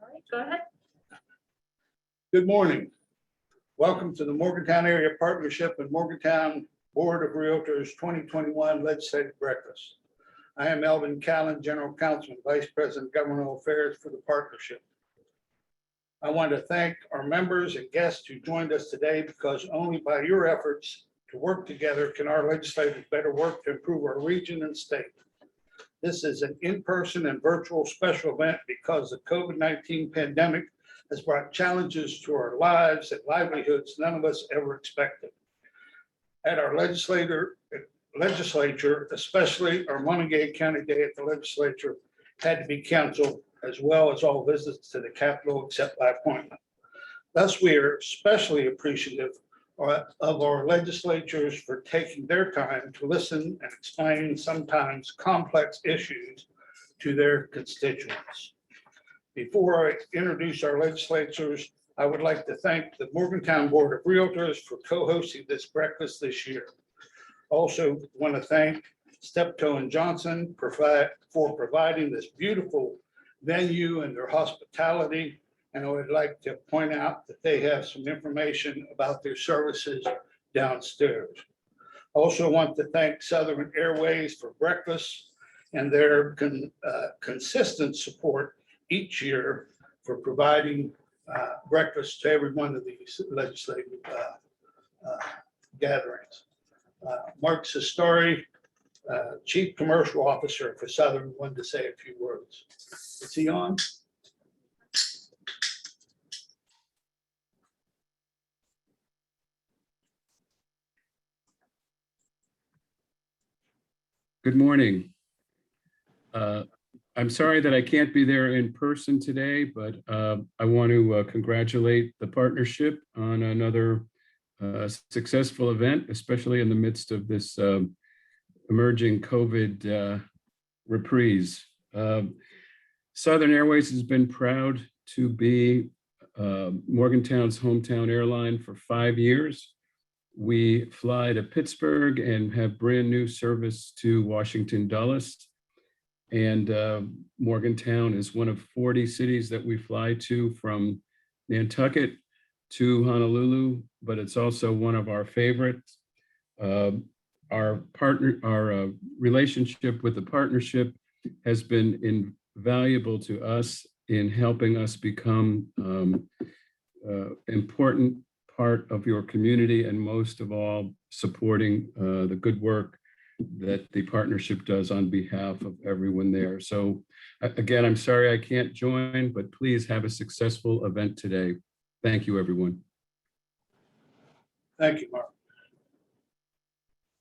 All right, go ahead. Good morning. Welcome to the Morgantown Area Partnership and Morgantown Board of Realtors 2021 Legislative Breakfast. I am Elvin Callen, General Counsel and Vice President of Governmental Affairs for the partnership. I want to thank our members and guests who joined us today, because only by your efforts to work together can our legislators better work to improve our region and state. This is an in-person and virtual special event because the COVID-19 pandemic has brought challenges to our lives and livelihoods none of us ever expected. At our legislature, especially our Montague County Day at the legislature, had to be canceled, as well as all visits to the Capitol except by appointment. Thus, we are especially appreciative of our legislators for taking their time to listen and explain sometimes complex issues to their constituents. Before I introduce our legislators, I would like to thank the Morgantown Board of Realtors for co-hosting this breakfast this year. Also want to thank Steptoe and Johnson for providing this beautiful venue and their hospitality. And I would like to point out that they have some information about their services downstairs. I also want to thank Southern Airways for breakfast and their consistent support each year for providing breakfast to every one of these legislative gatherings. Mark Sistari, Chief Commercial Officer for Southern, wanted to say a few words. Is he on? Good morning. I'm sorry that I can't be there in person today, but I want to congratulate the partnership on another successful event, especially in the midst of this emerging COVID reprise. Southern Airways has been proud to be Morgantown's hometown airline for 5 years. We fly to Pittsburgh and have brand new service to Washington Dulles. And Morgantown is one of 40 cities that we fly to, from Nantucket to Honolulu, but it's also one of our favorites. Our relationship with the partnership has been invaluable to us in helping us become important part of your community, and most of all, supporting the good work that the partnership does on behalf of everyone there. So again, I'm sorry I can't join, but please have a successful event today. Thank you, everyone. Thank you, Mark.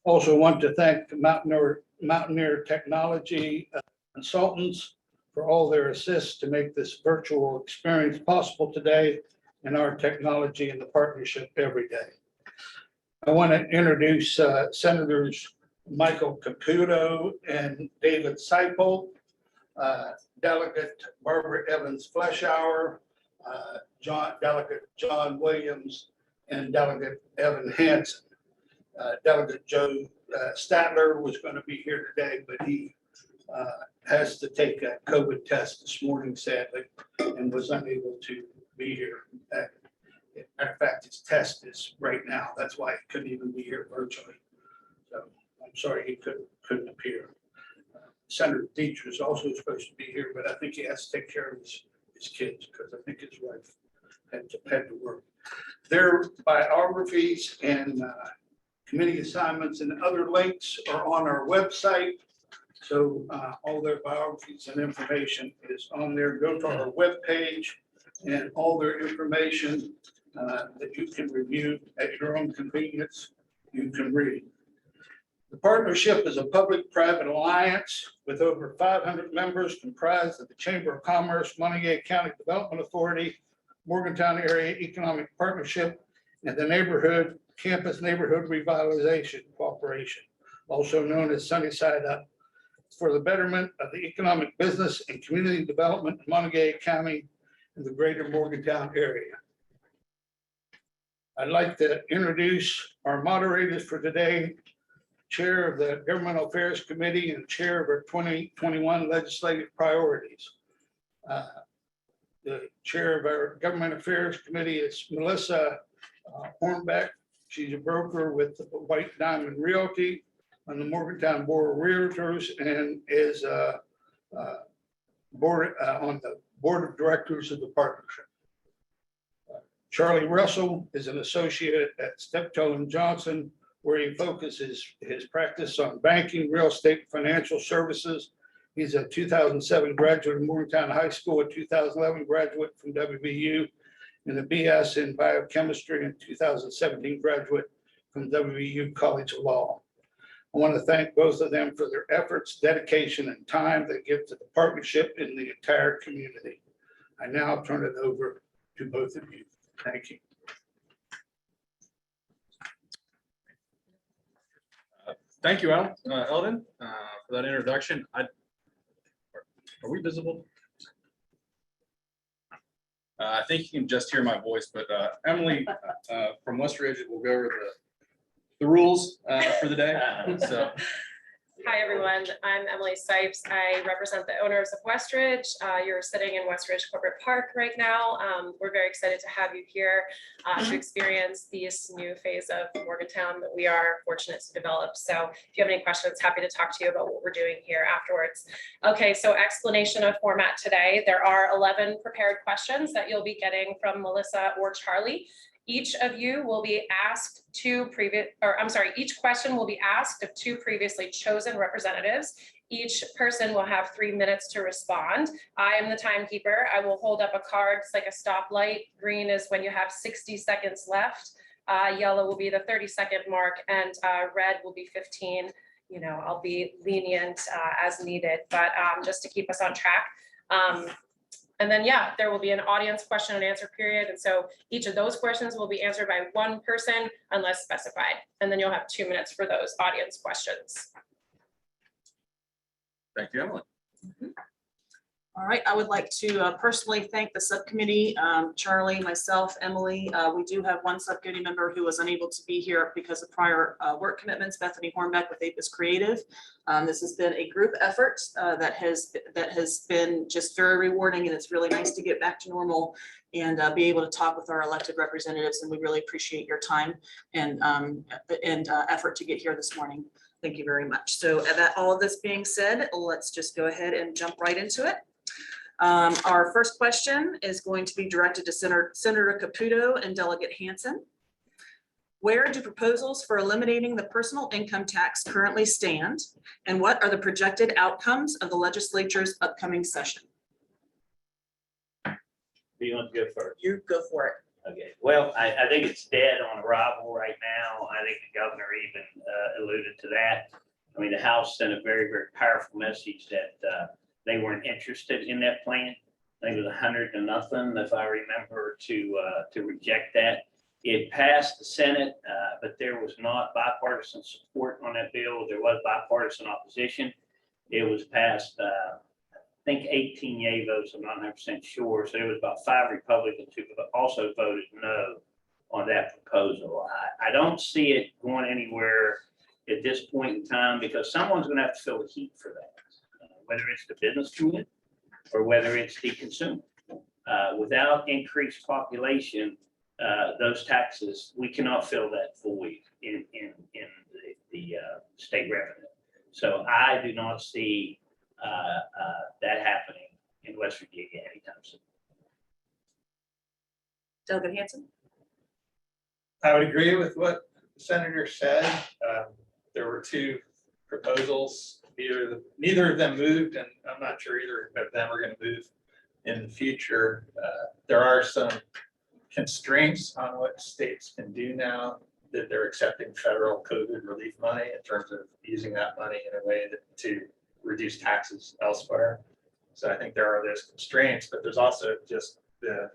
Also want to thank Mountaineer Technology Consultants for all their assists to make this virtual experience possible today, and our technology and the partnership every day. I want to introduce Senators Michael Caputo and David Seipel, Delegate Barbara Evans Fleischauer, Delegate John Williams, and Delegate Evan Hansen. Delegate Joe Statler was going to be here today, but he has to take a COVID test this morning, sadly, and was unable to be here. Matter of fact, his test is right now. That's why he couldn't even be here virtually. So I'm sorry he couldn't appear. Senator Deitch was also supposed to be here, but I think he has to take care of his kids, because I think his wife had to work. Their biographies and committee assignments and other links are on our website. So all their biographies and information is on there. Go to our webpage, and all their information that you can review at your own convenience, you can read. The partnership is a public-private alliance with over 500 members, comprised of the Chamber of Commerce, Montague County Development Authority, Morgantown Area Economic Partnership, and the Campus Neighborhood Revitalization Corporation, also known as Sunnyside Up, for the betterment of the economic, business, and community development in Montague County and the greater Morgantown area. I'd like to introduce our moderators for today, Chair of the Governmental Affairs Committee and Chair of our 2021 legislative priorities. the chair of our Government Affairs Committee is Melissa Hornbeck. She's a broker with White Diamond Realty on the Morgantown Board of Realtors and is on the board of directors of the partnership. Charlie Russell is an associate at Steptoe and Johnson, where he focuses his practice on banking, real estate, financial services. He's a 2007 graduate of Morgantown High School, a 2011 graduate from WVU, and a BS in biochemistry, and 2017 graduate from WVU College of Law. I want to thank both of them for their efforts, dedication, and time they give to the partnership and the entire community. I now turn it over to both of you. Thank you. Thank you, Eldon, for that introduction. Are we visible? I think you can just hear my voice, but Emily from Westridge will go over the rules for the day. So, hi, everyone. I'm Emily Sipes. I represent the owners of Westridge. You're sitting in Westridge Corporate Park right now. We're very excited to have you here to experience this new phase of Morgantown that we are fortunate to develop. So if you have any questions, happy to talk to you about what we're doing here afterwards. Okay, so explanation of format today. There are 11 prepared questions that you'll be getting from Melissa or Charlie. Each of you will be asked each question will be asked of two previously chosen representatives. Each person will have 3 minutes to respond. I am the timekeeper. I will hold up a card. It's like a stoplight. Green is when you have 60 seconds left. Yellow will be the 30-second mark, and red will be 15. You know, I'll be lenient as needed, but just to keep us on track. And then, yeah, there will be an audience question and answer period. And so each of those questions will be answered by one person unless specified. And then you'll have 2 minutes for those audience questions. thank you, Emily. All right, I would like to personally thank the subcommittee, Charlie, myself, Emily. We do have one subcommittee member who was unable to be here because of prior work commitments, Bethany Hornbeck with Apis Creative. This has been a group effort that has been just very rewarding, and it's really nice to get back to normal and be able to talk with our elected representatives. And we really appreciate your time and effort to get here this morning. Thank you very much. So all of this being said, let's just go ahead and jump right into it. Our first question is going to be directed to Senator Caputo and Delegate Hansen. Where do proposals for eliminating the personal income tax currently stand? And what are the projected outcomes of the legislature's upcoming session? Do you want to go first? You go for it. Okay, well, I think it's dead on arrival right now. I think the governor even alluded to that. I mean, the House sent a very, very powerful message that they weren't interested in that plan. I think it was 100-0, if I remember, to reject that. It passed the Senate, but there was not bipartisan support on that bill. There was bipartisan opposition. It was passed, I think 18 yay votes, I'm not 100% sure. So there was about 5 Republicans who also voted no on that proposal. I don't see it going anywhere at this point in time because someone's going to have to feel the heat for that. Whether it's the business community or whether it's the consumer. Without increased population, those taxes, we cannot fill that void in the state revenue. So I do not see that happening in West Virginia anytime soon. Delegate Hansen? I would agree with what the senator said. There were 2 proposals. Neither of them moved, and I'm not sure either of them are going to move in the future. There are some constraints on what states can do now that they're accepting federal COVID relief money in terms of using that money in a way to reduce taxes elsewhere. So I think there are those constraints, but there's also just the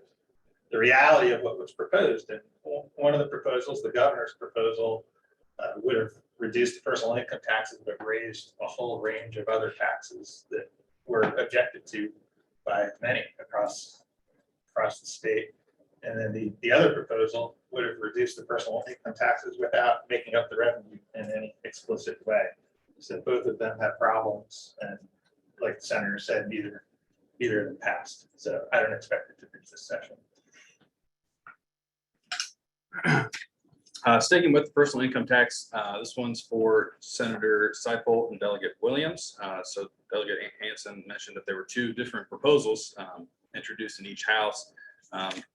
reality of what was proposed. And one of the proposals, the governor's proposal, would have reduced the personal income taxes, but raised a whole range of other taxes that were objected to by many across the state. And then the other proposal would have reduced the personal income taxes without making up the revenue in any explicit way. So both of them have problems, and like the senator said, neither either in the past. So I don't expect it to be this session. Sticking with the personal income tax, this one's for Senator Seipel and Delegate Williams. So Delegate Hansen mentioned that there were two different proposals introduced in each house.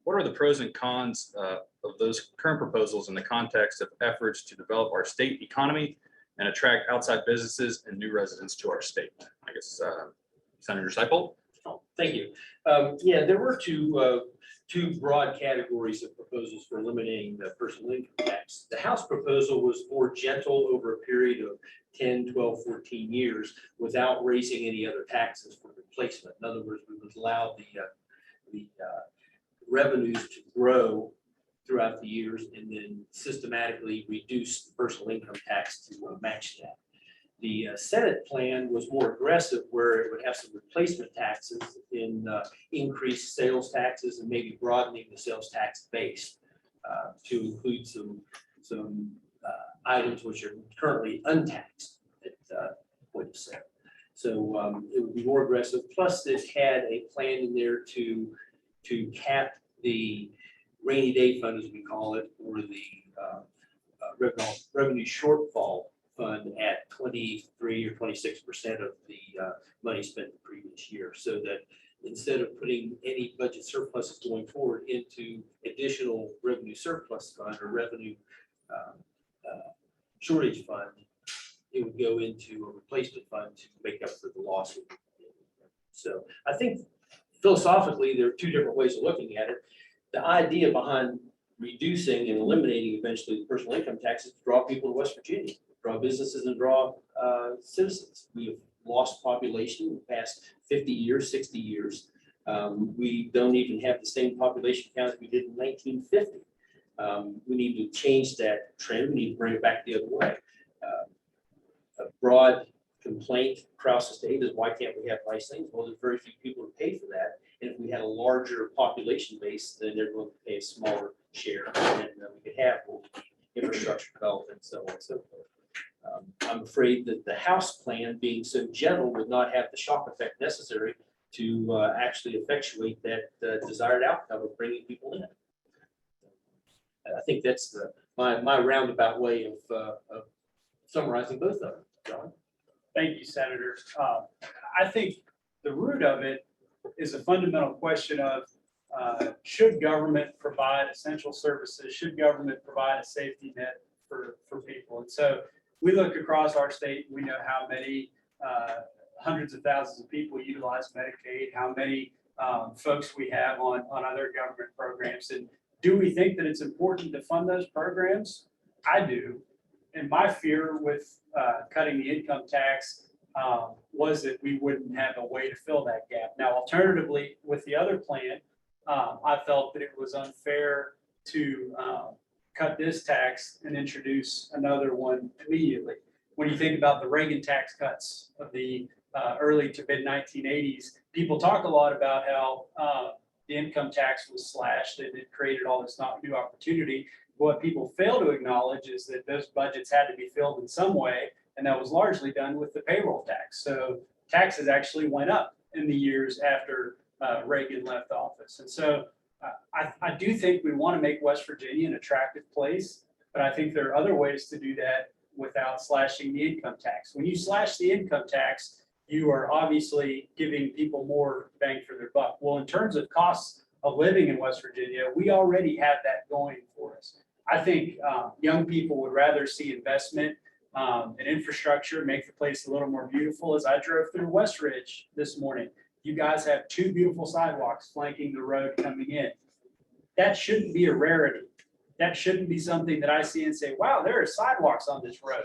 What are the pros and cons of those current proposals in the context of efforts to develop our state economy and attract outside businesses and new residents to our state? I guess Senator Seipel. Oh, thank you. Yeah, there were two broad categories of proposals for eliminating the personal income tax. The House proposal was more gentle over a period of 10, 12, 14 years without raising any other taxes for replacement. In other words, we would allow the revenues to grow throughout the years and then systematically reduce the personal income tax to match that. The Senate plan was more aggressive, where it would have some replacement taxes in increased sales taxes and maybe broadening the sales tax base to include some items which are currently untaxed at point of sale. So it would be more aggressive. Plus, it had a plan in there to cap the rainy day fund, as we call it, or the revenue shortfall fund at 23 or 26% of the money spent the previous year, so that instead of putting any budget surpluses going forward into additional revenue surplus fund or revenue shortage fund, it would go into a replacement fund to make up for the loss. So I think philosophically, there are two different ways of looking at it. The idea behind reducing and eliminating eventually the personal income tax is to draw people to West Virginia, draw businesses and draw citizens. We have lost population in the past 50 years, 60 years. We don't even have the same population count as we did in 1950. We need to change that trend. We need to bring it back the other way. A broad complaint across the state is, why can't we have nice things? Well, there's very few people who pay for that. And if we had a larger population base, then they're going to pay a smaller share. And we could have infrastructure development and so on and so forth. I'm afraid that the House plan, being so gentle, would not have the shock effect necessary to actually effectuate that desired outcome of bringing people in. I think that's my roundabout way of summarizing both of them. John? Thank you, Senator. I think the root of it is a fundamental question of should government provide essential services? Should government provide a safety net for people? And so we look across our state, we know how many hundreds of thousands of people utilize Medicaid, how many folks we have on other government programs. And do we think that it's important to fund those programs? I do. And my fear with cutting the income tax was that we wouldn't have a way to fill that gap. Now, alternatively, with the other plan, I felt that it was unfair to cut this tax and introduce another one immediately. When you think about the Reagan tax cuts of the early to mid 1980s, people talk a lot about how the income tax was slashed and it created all this new opportunity. What people fail to acknowledge is that those budgets had to be filled in some way, and that was largely done with the payroll tax. So taxes actually went up in the years after Reagan left office. And so I do think we want to make West Virginia an attractive place, but I think there are other ways to do that without slashing the income tax. When you slash the income tax, you are obviously giving people more bang for their buck. Well, in terms of costs of living in West Virginia, we already have that going for us. I think young people would rather see investment in infrastructure, make the place a little more beautiful. As I drove through West Ridge this morning, you guys have two beautiful sidewalks flanking the road coming in. That shouldn't be a rarity. That shouldn't be something that I see and say, wow, there are sidewalks on this road.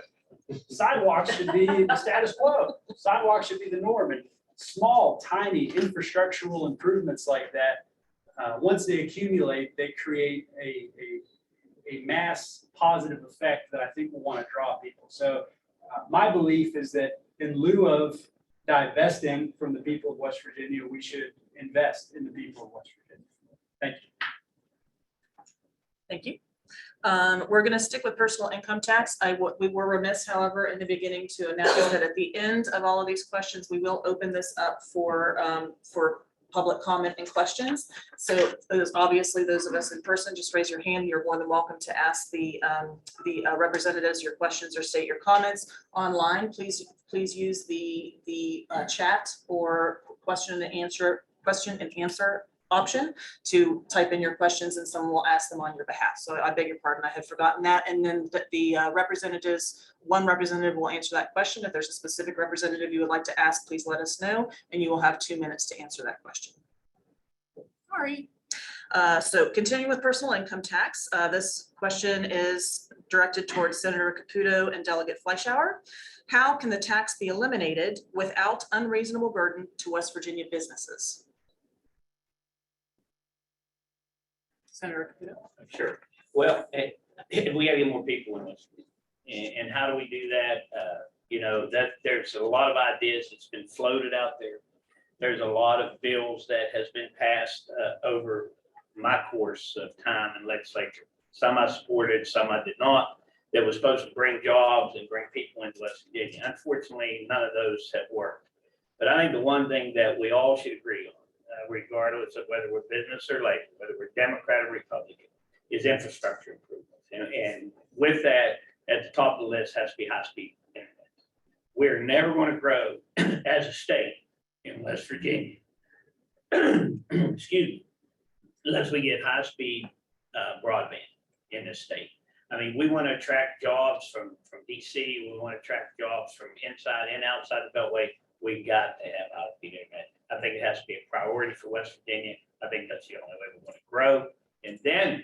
Sidewalks should be the status quo. Sidewalks should be the norm. And small, tiny infrastructural improvements like that, once they accumulate, they create a mass positive effect that I think will want to draw people. So my belief is that in lieu of divesting from the people of West Virginia, we should invest in the people of West Virginia. Thank you. Thank you. We're going to stick with personal income tax. We were remiss, however, in the beginning to announce that at the end of all of these questions, we will open this up for public comment and questions. So obviously those of us in person, just raise your hand. You're more than welcome to ask the representatives your questions or state your comments. Online, please use the chat or question and answer option to type in your questions and someone will ask them on your behalf. So I beg your pardon, I had forgotten that. And then the representatives, one representative will answer that question. If there's a specific representative you would like to ask, please let us know, and you will have 2 minutes to answer that question. Sorry. So continuing with personal income tax, this question is directed towards Senator Caputo and Delegate Fleischauer. How can the tax be eliminated without unreasonable burden to West Virginia businesses? Senator Caputo. Sure. Well, we have more people in this. And how do we do that? You know, that there's a lot of ideas that's been floated out there. There's a lot of bills that has been passed over my course of time in legislature. Some I supported, some I did not, that was supposed to bring jobs and bring people into West Virginia. Unfortunately, none of those have worked. But I think the one thing that we all should agree on, regardless of whether we're business or labor, whether we're Democrat or Republican, is infrastructure improvements. And with that, at the top of the list has to be high-speed internet. We're never going to grow as a state in West Virginia, excuse me, unless we get high-speed broadband in this state. I mean, we want to attract jobs from DC. We want to attract jobs from inside and outside the Beltway. We've got to have high-speed internet. I think it has to be a priority for West Virginia. I think that's the only way we want to grow. And then,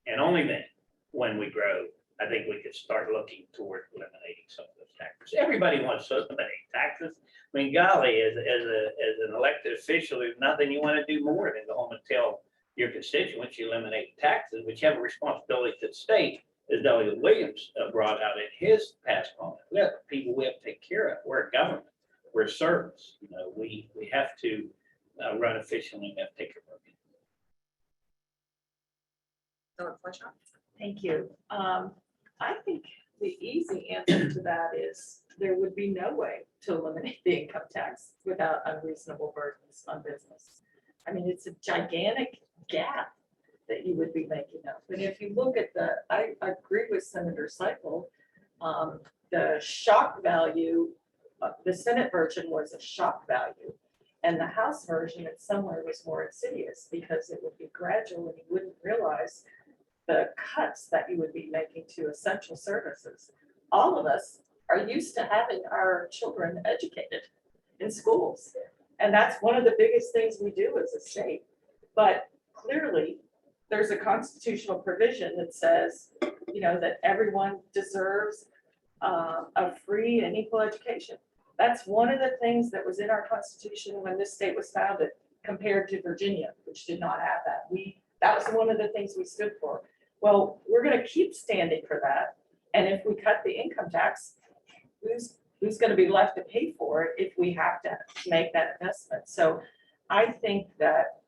and only then, when we grow, I think we could start looking toward eliminating some of those taxes. Everybody wants to eliminate taxes. I mean, golly, as an elected official, there's nothing you want to do more than go home and tell your constituents you eliminate taxes, but you have a responsibility to the state, as Delegate Williams brought out in his past comment. We have people we have to take care of. We're a government. We're a service. You know, we have to run efficiently. We have to take care of our people. Thank you. I think the easy answer to that is there would be no way to eliminate the income tax without unreasonable burdens on business. I mean, it's a gigantic gap that you would be making up. And if you look at I agree with Senator Seipel, the shock value, the Senate version was a shock value. And the House version in some way was more insidious because it would be gradual and you wouldn't realize the cuts that you would be making to essential services. All of us are used to having our children educated in schools. And that's one of the biggest things we do as a state. But clearly, there's a constitutional provision that says, you know, that everyone deserves a free and equal education. That's one of the things that was in our Constitution when this state was founded, compared to Virginia, which did not have that. That was one of the things we stood for. Well, we're going to keep standing for that. And if we cut the income tax, who's going to be left to pay for it if we have to make that investment? So I think that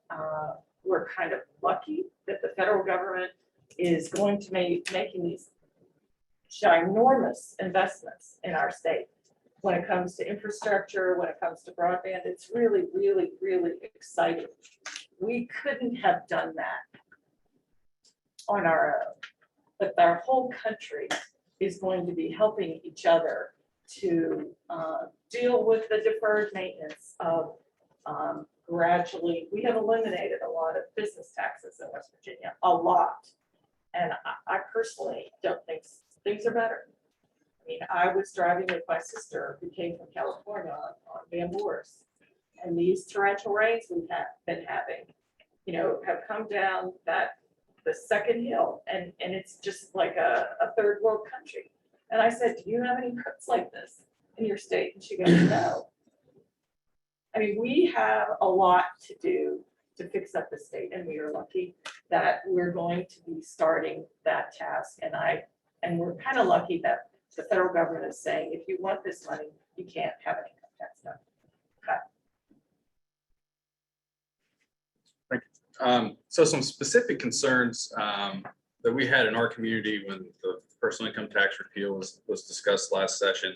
we're kind of lucky that the federal government is going to making these ginormous investments in our state. When it comes to infrastructure, when it comes to broadband, it's really, really, really exciting. We couldn't have done that on our own, but our whole country is going to be helping each other to deal with the deferred maintenance of gradually. We have eliminated a lot of business taxes in West Virginia, a lot. And I personally don't think things are better. I mean, I was driving with my sister who came from California on Van Boers, and these torrential rains we've been having, you know, have come down the second hill, and it's just like a third world country. And I said, do you have any roads like this in your state? And she goes, no. I mean, we have a lot to do to fix up the state, and we are lucky that we're going to be starting that task. And we're kind of lucky that the federal government is saying, if you want this money, you can't have an income tax done. So some specific concerns that we had in our community when the personal income tax repeal was discussed last session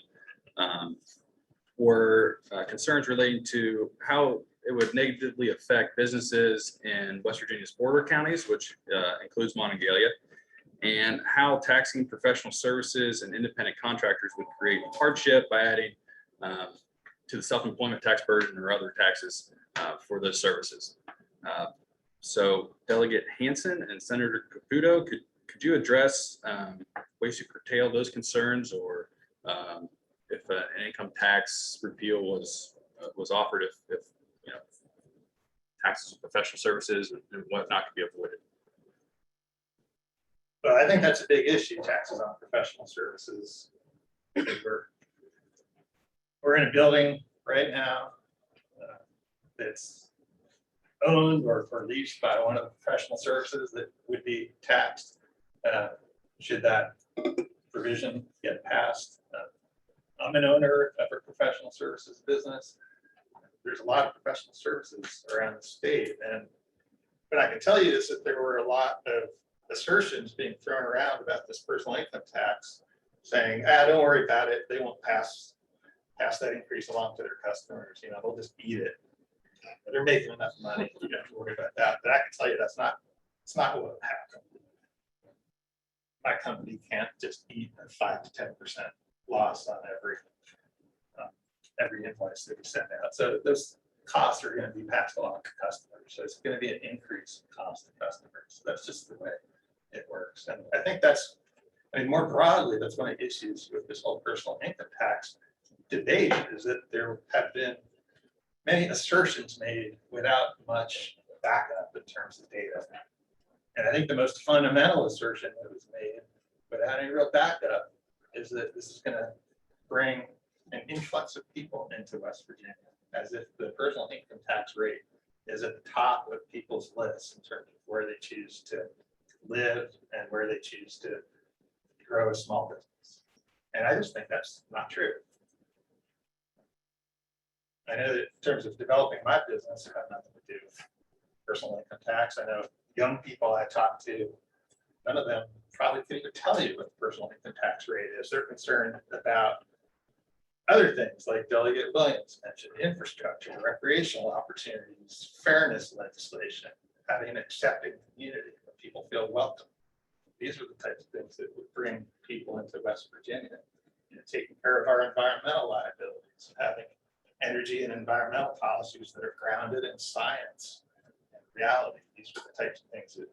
were concerns relating to how it would negatively affect businesses in West Virginia's border counties, which includes Monongalia, and how taxing professional services and independent contractors would create hardship by adding to the self-employment tax burden or other taxes for those services. So Delegate Hansen and Senator Caputo, could you address ways to curtail those concerns, or if an income tax repeal was offered, if you know, taxes on professional services and whatnot could be avoided? But I think that's a big issue, taxes on professional services. We're in a building right now that's owned or leased by one of the professional services that would be taxed. Should that provision get passed? I'm an owner of a professional services business. There's a lot of professional services around the state, and what I can tell you is that there were a lot of assertions being thrown around about this personal income tax, saying, don't worry about it. They won't pass that increase along to their customers. You know, they'll just eat it. They're making enough money. You don't have to worry about that. But I can tell you it's not what happened. My company can't just eat a 5 to 10% loss on every invoice that we send out. So those costs are going to be passed along to customers. So it's going to be an increased cost to customers. That's just the way it works. And I think more broadly, that's one of the issues with this whole personal income tax debate, is that there have been many assertions made without much backup in terms of data. And I think the most fundamental assertion that was made without any real backup is that this is going to bring an influx of people into West Virginia, as if the personal income tax rate is at the top of people's lists in terms of where they choose to live and where they choose to grow a small business. And I just think that's not true. I know that in terms of developing my business, it had nothing to do with personal income tax. I know young people I talk to, none of them probably could even tell you what the personal income tax rate is. They're concerned about other things like Delegate Williams mentioned, infrastructure, recreational opportunities, fairness legislation, having an accepting community where people feel welcome. These are the types of things that would bring people into West Virginia. You know, taking care of our environmental liabilities, having energy and environmental policies that are grounded in science and reality. These are the types of things that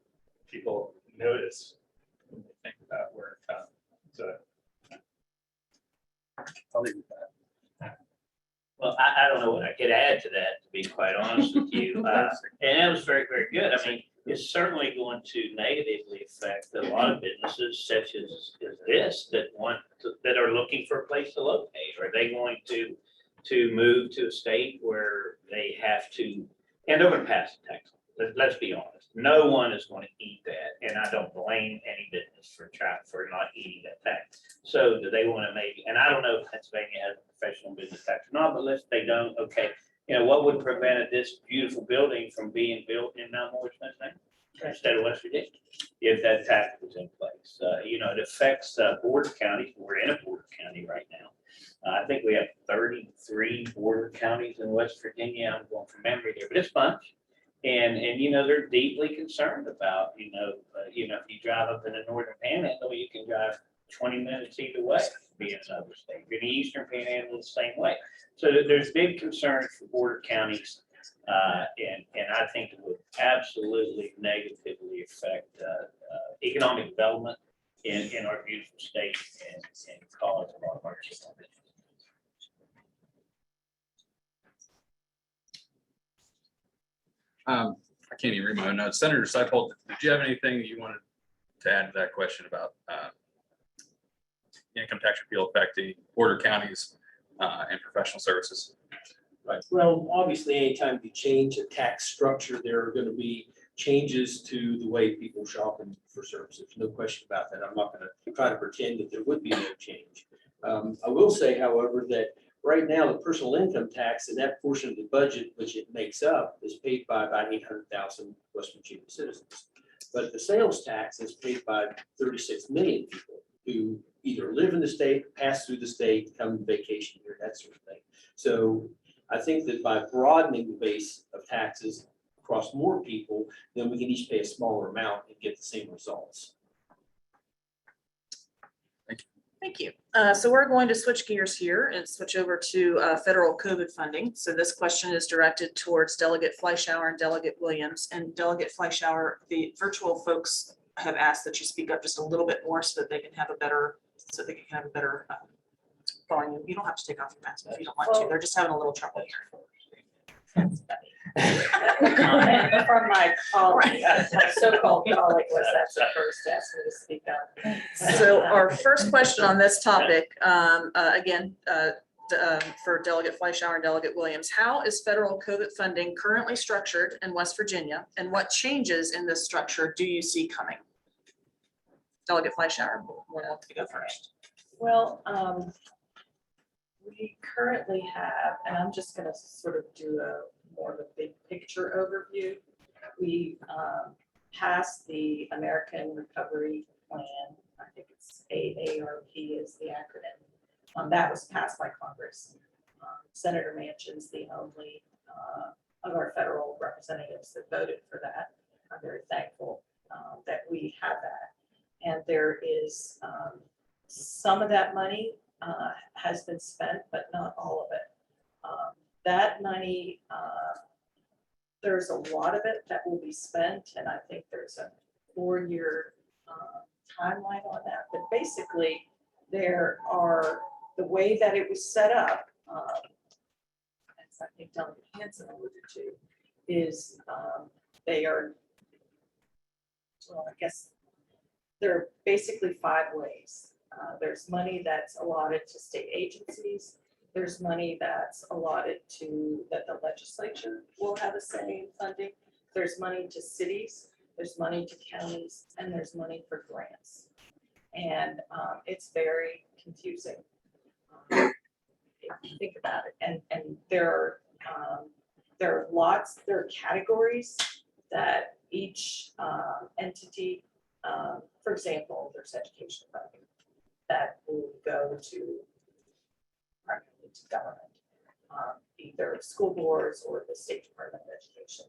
people notice when they think about where it comes. So I'll leave it at that. Well, I don't know what I could add to that, to be quite honest with you. And that was very, very good. I mean, it's certainly going to negatively affect a lot of businesses such as this that are looking for a place to locate. Are they going to move to a state where they have to, and they're going to pass the tax? Let's be honest. No one is going to eat that, and I don't blame any business for not eating that tax. So do they want to maybe? And I don't know if Pennsylvania has a professional business tax or not, but let's they don't. Okay, you know what would prevent this beautiful building from being built in Mount Morris, Pennsylvania, instead of West Virginia, if that tax was in place? You know, it affects border counties. We're in a border county right now. I think we have 33 border counties in West Virginia. I'm going from memory there, but it's a bunch. And you know, they're deeply concerned about, if you drive up in the northern panhandle, you can drive 20 minutes either way, be in another state. In the eastern panhandle, the same way. So there's big concerns for border counties. And I think it would absolutely negatively affect economic development in our beautiful state and cause a lot of our business. I can't even read my own notes. Senator Seipel, did you have anything that you wanted to add to that question about income tax repeal affecting border counties and professional services? Right. Well, obviously, anytime you change a tax structure, there are going to be changes to the way people shop for services. No question about that. I'm not going to try to pretend that there would be no change. I will say, however, that right now the personal income tax and that portion of the budget which it makes up is paid by about 800,000 West Virginia citizens. But the sales tax is paid by 36 million people who either live in the state, pass through the state, come vacation here, that sort of thing. So I think that by broadening the base of taxes across more people, then we can each pay a smaller amount and get the same results. Thank you. So we're going to switch gears here and switch over to federal COVID funding. So this question is directed towards Delegate Fleischauer and Delegate Williams. And Delegate Fleischauer, the virtual folks have asked that you speak up just a little bit more so that they can have a better, volume. You don't have to take off your mask if you don't want to. They're just having a little trouble hearing. Comment from my colleague, my so-called colleague was that's the first to ask me to speak up. So our first question on this topic, again, for Delegate Fleischauer and Delegate Williams, how is federal COVID funding currently structured in West Virginia? And what changes in this structure do you see coming? Delegate Fleischauer, we'll take it first. Well, we currently have, and I'm just gonna sort of do a more of a big picture overview. We passed the American Recovery Plan. I think it's AARP is the acronym. That was passed by Congress. Senator Manchin's the only of our federal representatives that voted for that. I'm very thankful that we have that. And there is some of that money has been spent, but not all of it. That money, there's a lot of it that will be spent, and I think there's a 4-year timeline on that. But basically, there are, the way that it was set up, as I think Delegate Hansen alluded to, is they are, well, I guess, there are basically 5 ways. There's money that's allotted to state agencies. There's money that's allotted to, that the legislature will have a say in funding. There's money to cities, there's money to counties, and there's money for grants. And it's very confusing if you think about it. And there are lots, there are categories that each entity, for example, there's education funding that will go to government, either school boards or the State Department of Education.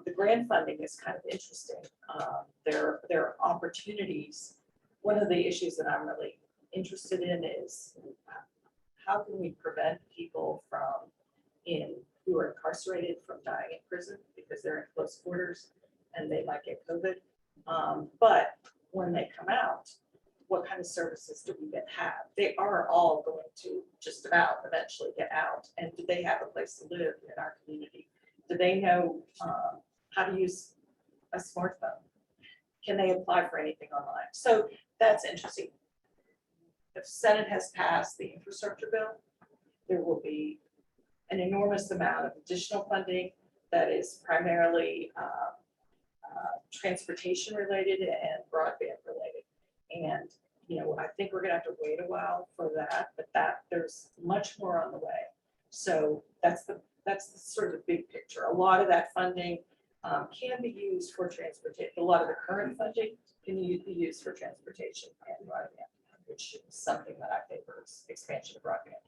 The grant funding is kind of interesting. There are opportunities. One of the issues that I'm really interested in is how can we prevent people who are incarcerated from dying in prison because they're in close quarters and they might get COVID. But when they come out, what kind of services do we have? They are all going to just about eventually get out. And do they have a place to live in our community? Do they know how to use a smartphone? Can they apply for anything online? So that's interesting. The Senate has passed the infrastructure bill. There will be an enormous amount of additional funding that is primarily transportation related and broadband related. And, I think we're gonna have to wait a while for that, but there's much more on the way. So that's the sort of the big picture. A lot of that funding can be used for transportation. A lot of the current funding can be used for transportation and broadband, which is something that I favor is expansion of broadband.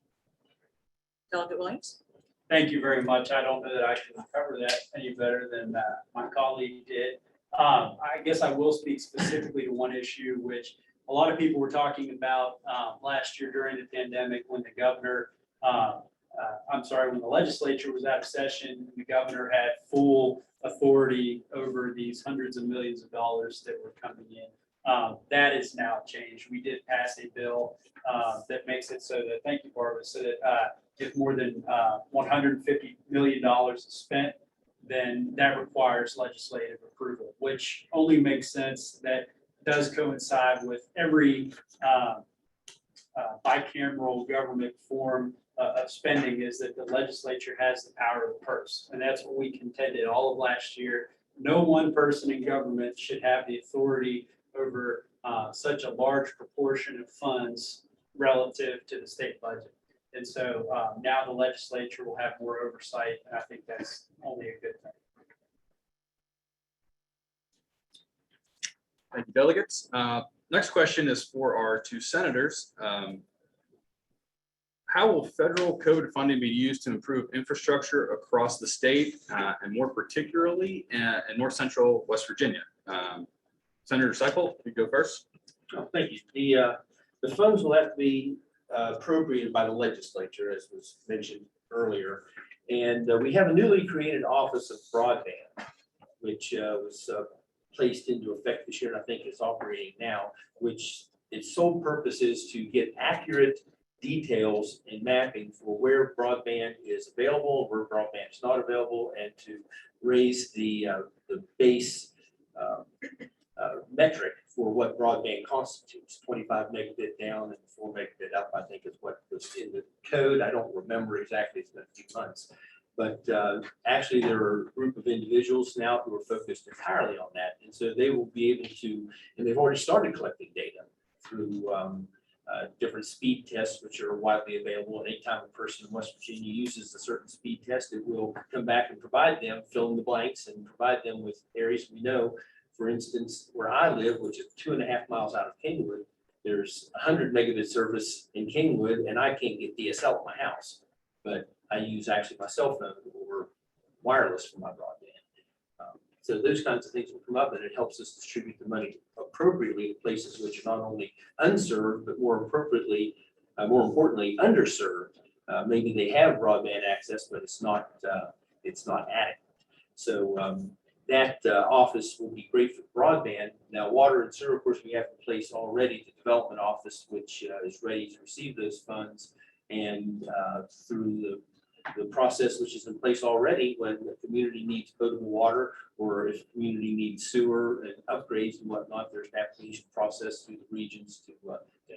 Delegate Williams. Thank you very much. I don't know that I can cover that any better than my colleague did. I guess I will speak specifically to one issue, which a lot of people were talking about last year during the pandemic when the governor, when the legislature was out of session, the governor had full authority over these hundreds of millions of dollars that were coming in. That is now changed. We did pass a bill that makes it so that, thank you, Barbara, so that if more than $150 million is spent, then that requires legislative approval, which only makes sense. That does coincide with every bicameral government form of spending, is that the legislature has the power of the purse. And that's what we contended all of last year. No one person in government should have the authority over such a large proportion of funds relative to the state budget. And so now the legislature will have more oversight, and I think that's only a good thing. Thank you, delegates. Next question is for our 2 senators. How will federal code funding be used to improve infrastructure across the state and more particularly in north central West Virginia? Senator Seipel, you go first. Oh, thank you. The funds will have to be appropriated by the legislature, as was mentioned earlier. And we have a newly created Office of Broadband, which was placed into effect this year, and I think it's operating now, which its sole purpose is to get accurate details and mapping for where broadband is available, where broadband is not available, and to raise the base metric for what broadband constitutes. 25 megabit down and 4 megabit up, I think is what was in the code. I don't remember exactly, it's been a few months. But actually, there are a group of individuals now who are focused entirely on that. And so they will be able to, and they've already started collecting data through different speed tests, which are widely available. And anytime a person in West Virginia uses a certain speed test, it will come back and provide them, fill in the blanks and provide them with areas we know. For instance, where I live, which is 2.5 miles out of Kingwood, there's 100 megabit service in Kingwood, and I can't get DSL at my house. But I use actually my cell phone or wireless for my broadband. So those kinds of things will come up, and it helps us distribute the money appropriately to places which are not only unserved, but more appropriately, more importantly, underserved. Maybe they have broadband access, but it's not adequate. So that office will be great for broadband. Now, water and sewer, of course, we have in place already the development office, which is ready to receive those funds. And through the process which is in place already, when the community needs potable water, or if the community needs sewer and upgrades and whatnot, there's an application process through the regions to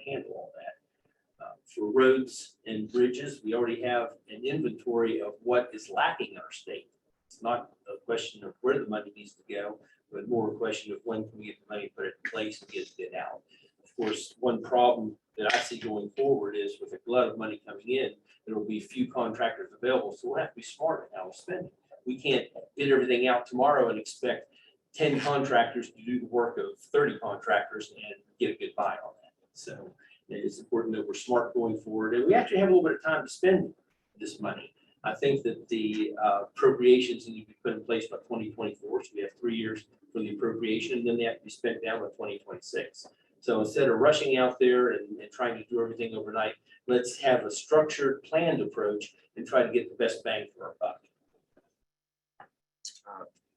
handle all that. For roads and bridges, we already have an inventory of what is lacking in our state. It's not a question of where the money needs to go, but more a question of when can we get the money put it in place and get it out. Of course, one problem that I see going forward is with a glut of money coming in, there will be few contractors available. So we'll have to be smart in how we spend it. We can't bid everything out tomorrow and expect 10 contractors to do the work of 30 contractors and get a good buy on that. So it's important that we're smart going forward. And we actually have a little bit of time to spend this money. I think that the appropriations need to be put in place by 2024. So we have 3 years for the appropriation, and then they have to be spent down by 2026. So instead of rushing out there and trying to do everything overnight, let's have a structured, planned approach and try to get the best bang for our buck.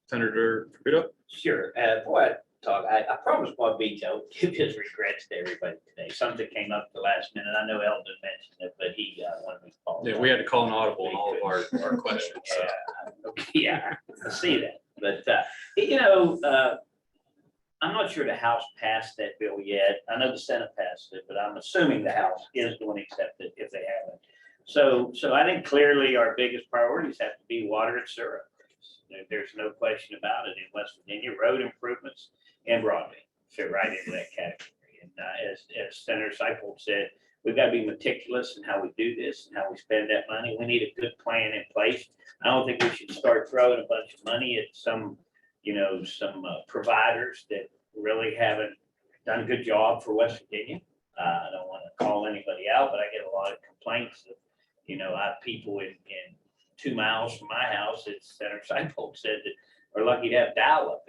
Senator Caputo. Sure. Before I talk, I promised Bob Beach I would give his regrets to everybody today. Something came up at the last minute. I know Eldon mentioned it, but he wanted me to call. Yeah, we had to call an audible on all of our questions. So. Yeah, I see that. But, I'm not sure the House passed that bill yet. I know the Senate passed it, but I'm assuming the House is going to accept it if they haven't. So I think clearly our biggest priorities have to be water and sewer. There's no question about it in West Virginia. Road improvements and broadband fit right into that category. And as Senator Seipel said, we've got to be meticulous in how we do this and how we spend that money. We need a good plan in place. I don't think we should start throwing a bunch of money at some providers that really haven't done a good job for West Virginia. I don't want to call anybody out, but I get a lot of complaints of, I have people in 2 miles from my house, as Senator Seipel said, that are lucky to have dial-up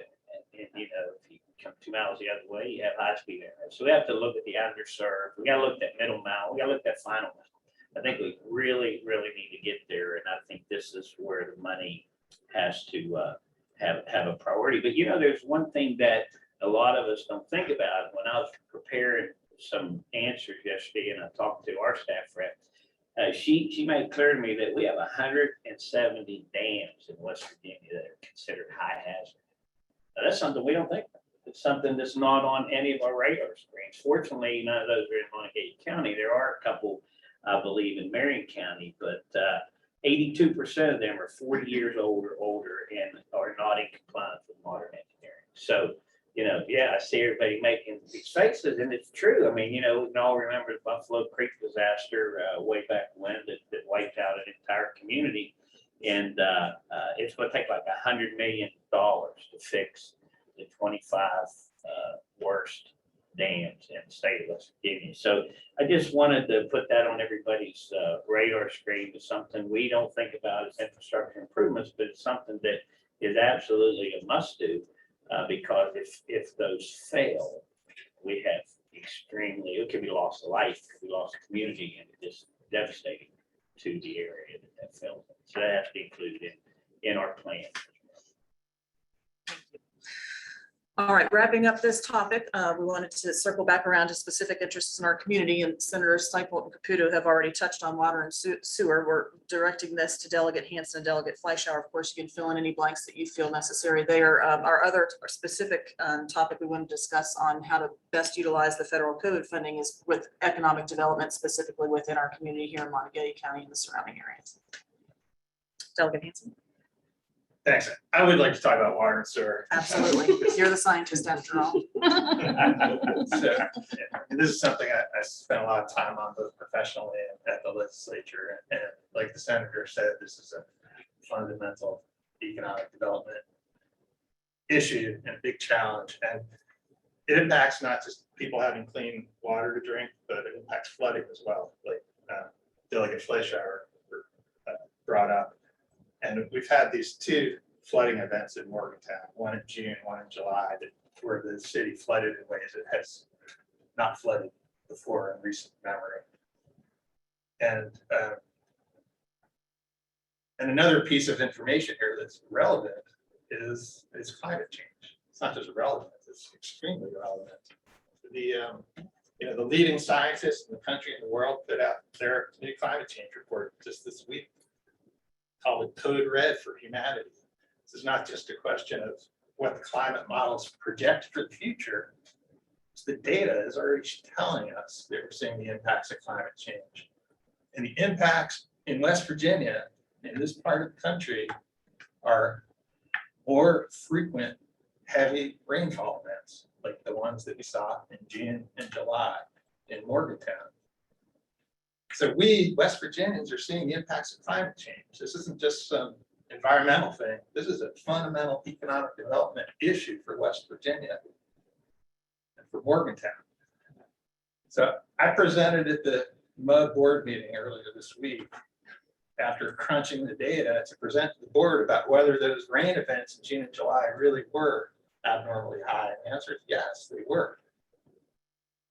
internet. And, if you come 2 miles the other way, you have high-speed internet. So we have to look at the underserved. We got to look at that middle mile. We got to look at that final mile. I think we really, really need to get there. And I think this is where the money has to have a priority. But there's one thing that a lot of us don't think about. When I was preparing some answers yesterday, and I talked to our staff rep, she made clear to me that we have 170 dams in West Virginia that are considered high hazard. Now, that's something we don't think about. It's something that's not on any of our radar screens. Fortunately, none of those are in Montague County. There are a couple, I believe, in Marion County, but 82% of them are 40 years old or older and are not in compliance with modern engineering. So, I see everybody making these faces, and it's true. I mean, we can all remember the Buffalo Creek disaster way back when that wiped out an entire community. And it's going to take like $100 million to fix the 25 worst dams in the state of West Virginia. So I just wanted to put that on everybody's radar screen as something we don't think about as infrastructure improvements, but it's something that is absolutely a must do. Because if those fail, we have extremely, it could be lost of life, it could be lost of community, and it's just devastating to the area that failed. So that has to be included in our plan. All right, wrapping up this topic, we wanted to circle back around to specific interests in our community, and Senators Seipel and Caputo have already touched on water and sewer. We're directing this to Delegate Hansen and Delegate Fleischauer. Of course, you can fill in any blanks that you feel necessary there. Our other specific topic we want to discuss on how to best utilize the federal COVID funding is with economic development, specifically within our community here in Montague County and the surrounding areas. Delegate Hansen. Thanks. I would like to talk about water and sewer. Absolutely. You're the scientist after all. So, and this is something I spent a lot of time on both professionally and at the legislature. And like the senator said, this is a fundamental economic development issue and a big challenge. And it impacts not just people having clean water to drink, but it impacts flooding as well, like Delegate Fleischauer brought up. And we've had these two flooding events in Morgantown, one in June, one in July, where the city flooded in ways it has not flooded before in recent memory. And another piece of information here that's relevant is climate change. It's not just relevant; it's extremely relevant. The leading scientists in the country and the world put out their new climate change report just this week, called it Code Red for Humanity. This is not just a question of what the climate models project for the future. It's the data is already telling us that we're seeing the impacts of climate change. And the impacts in West Virginia, in this part of the country, are more frequent heavy rainfall events, like the ones that we saw in June and July in Morgantown. So we, West Virginians, are seeing the impacts of climate change. This isn't just some environmental thing. This is a fundamental economic development issue for West Virginia and for Morgantown. So I presented at the MUD board meeting earlier this week after crunching the data to present to the board about whether those rain events in June and July really were abnormally high. And the answer is yes, they were.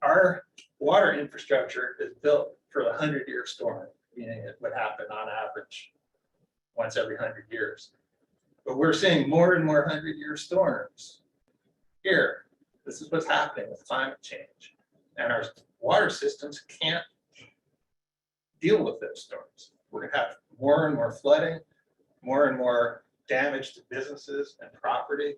Our water infrastructure is built for the 100-year storm, meaning it would happen on average once every 100 years. But we're seeing more and more 100-year storms here. This is what's happening with climate change. And our water systems can't deal with those storms. We're going to have more and more flooding, more and more damage to businesses and property,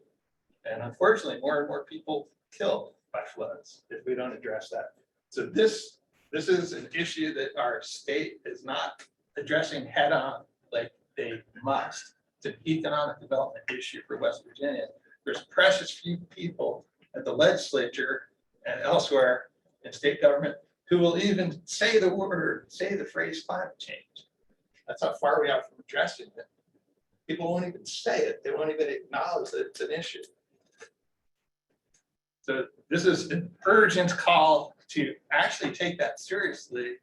and unfortunately, more and more people killed by floods if we don't address that. So this is an issue that our state is not addressing head on like they must. It's an economic development issue for West Virginia. There's precious few people at the legislature and elsewhere in state government who will even say the phrase climate change. That's how far we are from addressing it. People won't even say it. They won't even acknowledge that it's an issue. So this is an urgent call to actually take that seriously.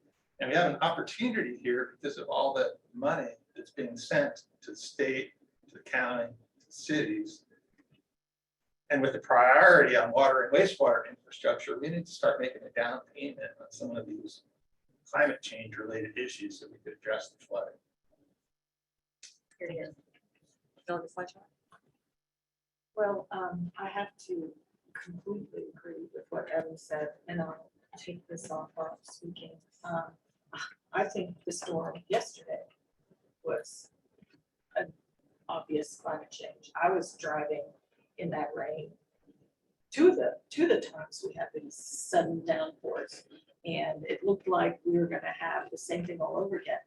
And we have an opportunity here because of all the money that's being sent to the state, to the county, to the cities. And with the priority on water and wastewater infrastructure, we need to start making a down payment on some of these climate change related issues so we could address the flooding. Here it is. Delegate Fleischauer. Well, I have to completely agree with what Evan said, and I'll take this off of speaking. I think the storm yesterday was an obvious climate change. I was driving in that rain. Two of the times we had these sudden downpours, and it looked like we were going to have the same thing all over again.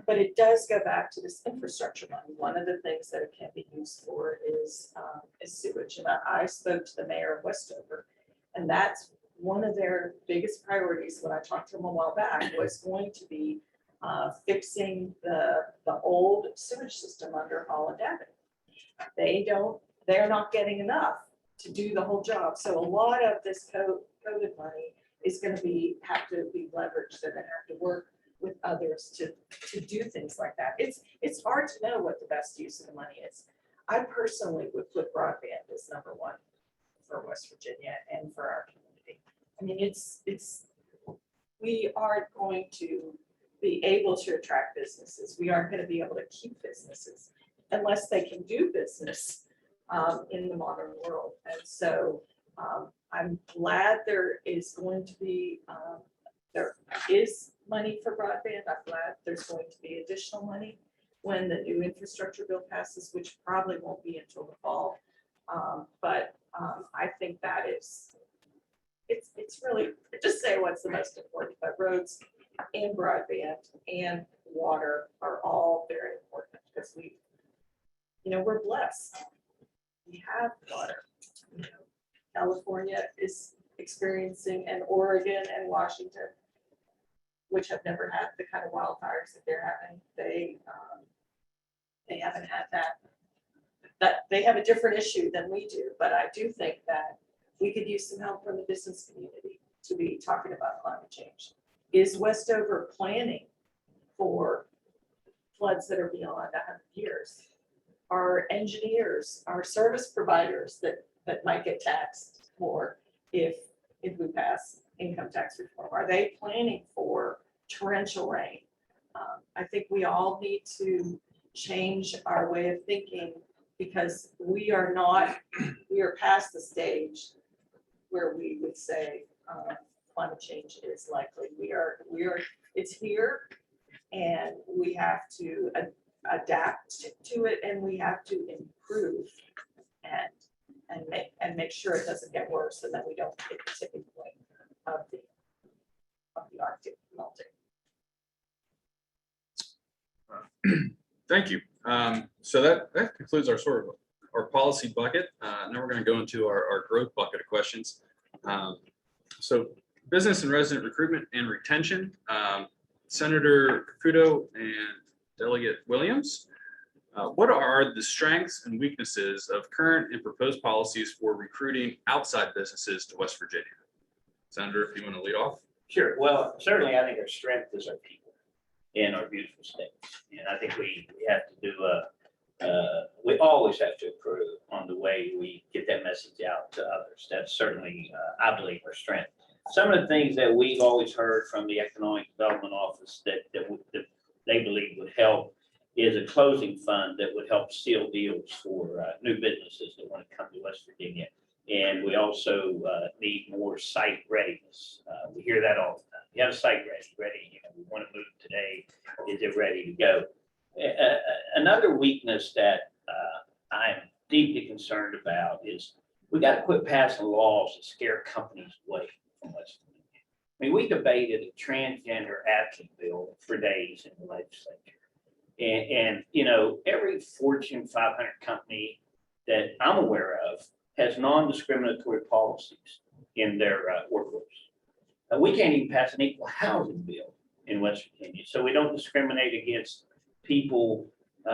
But it does go back to this infrastructure money. One of the things that it can be used for is sewage. And I spoke to the mayor of Westover, and that's one of their biggest priorities when I talked to them a while back was going to be fixing the old sewage system under Holland Avenue. They're not getting enough to do the whole job. So a lot of this COVID money is gonna have to be leveraged. They're gonna have to work with others to do things like that. It's hard to know what the best use of the money is. I personally would put broadband as number one for West Virginia and for our community. I mean, we aren't going to be able to attract businesses. We aren't going to be able to keep businesses unless they can do business in the modern world. And so I'm glad there is going to be, there is money for broadband. I'm glad there's going to be additional money when the new infrastructure bill passes, which probably won't be until the fall. But I think that it's really, just say what's the most important, but roads and broadband and water are all very important because we're blessed. We have water. California is experiencing, and Oregon and Washington, which have never had the kind of wildfires that they're having. They haven't had that they have a different issue than we do. But I do think that we could use some help from the business community to be talking about climate change. Is Westover planning for floods that are beyond 100 years? Our engineers, our service providers that might get taxed more if we pass income tax reform, are they planning for torrential rain? I think we all need to change our way of thinking because we are past the stage where we would say climate change is likely. It's here, and we have to adapt to it, and we have to improve and make sure it doesn't get worse, and that we don't hit the tipping point of the Arctic melting. Thank you. So that concludes our policy bucket. Now we're going to go into our growth bucket of questions. So business and resident recruitment and retention. Senator Caputo and Delegate Williams, what are the strengths and weaknesses of current and proposed policies for recruiting outside businesses to West Virginia? Senator, if you want to lead off. Sure. Well, certainly I think our strength is our people in our beautiful state. And I think we have to do we always have to improve on the way we get that message out to others. That's certainly, I believe, our strength. Some of the things that we've always heard from the Economic Development Office that they believe would help is a closing fund that would help seal deals for new businesses that want to come to West Virginia. And we also need more site readiness. We hear that all the time. You have a site ready. We want to move today. Is it ready to go? Another weakness that I'm deeply concerned about is we got to quit passing laws that scare companies away from West Virginia. I mean, we debated a transgender advocate bill for days in the legislature. And every Fortune 500 company that I'm aware of has non-discriminatory policies in their workforce. We can't even pass an equal housing bill in West Virginia, so we don't discriminate against people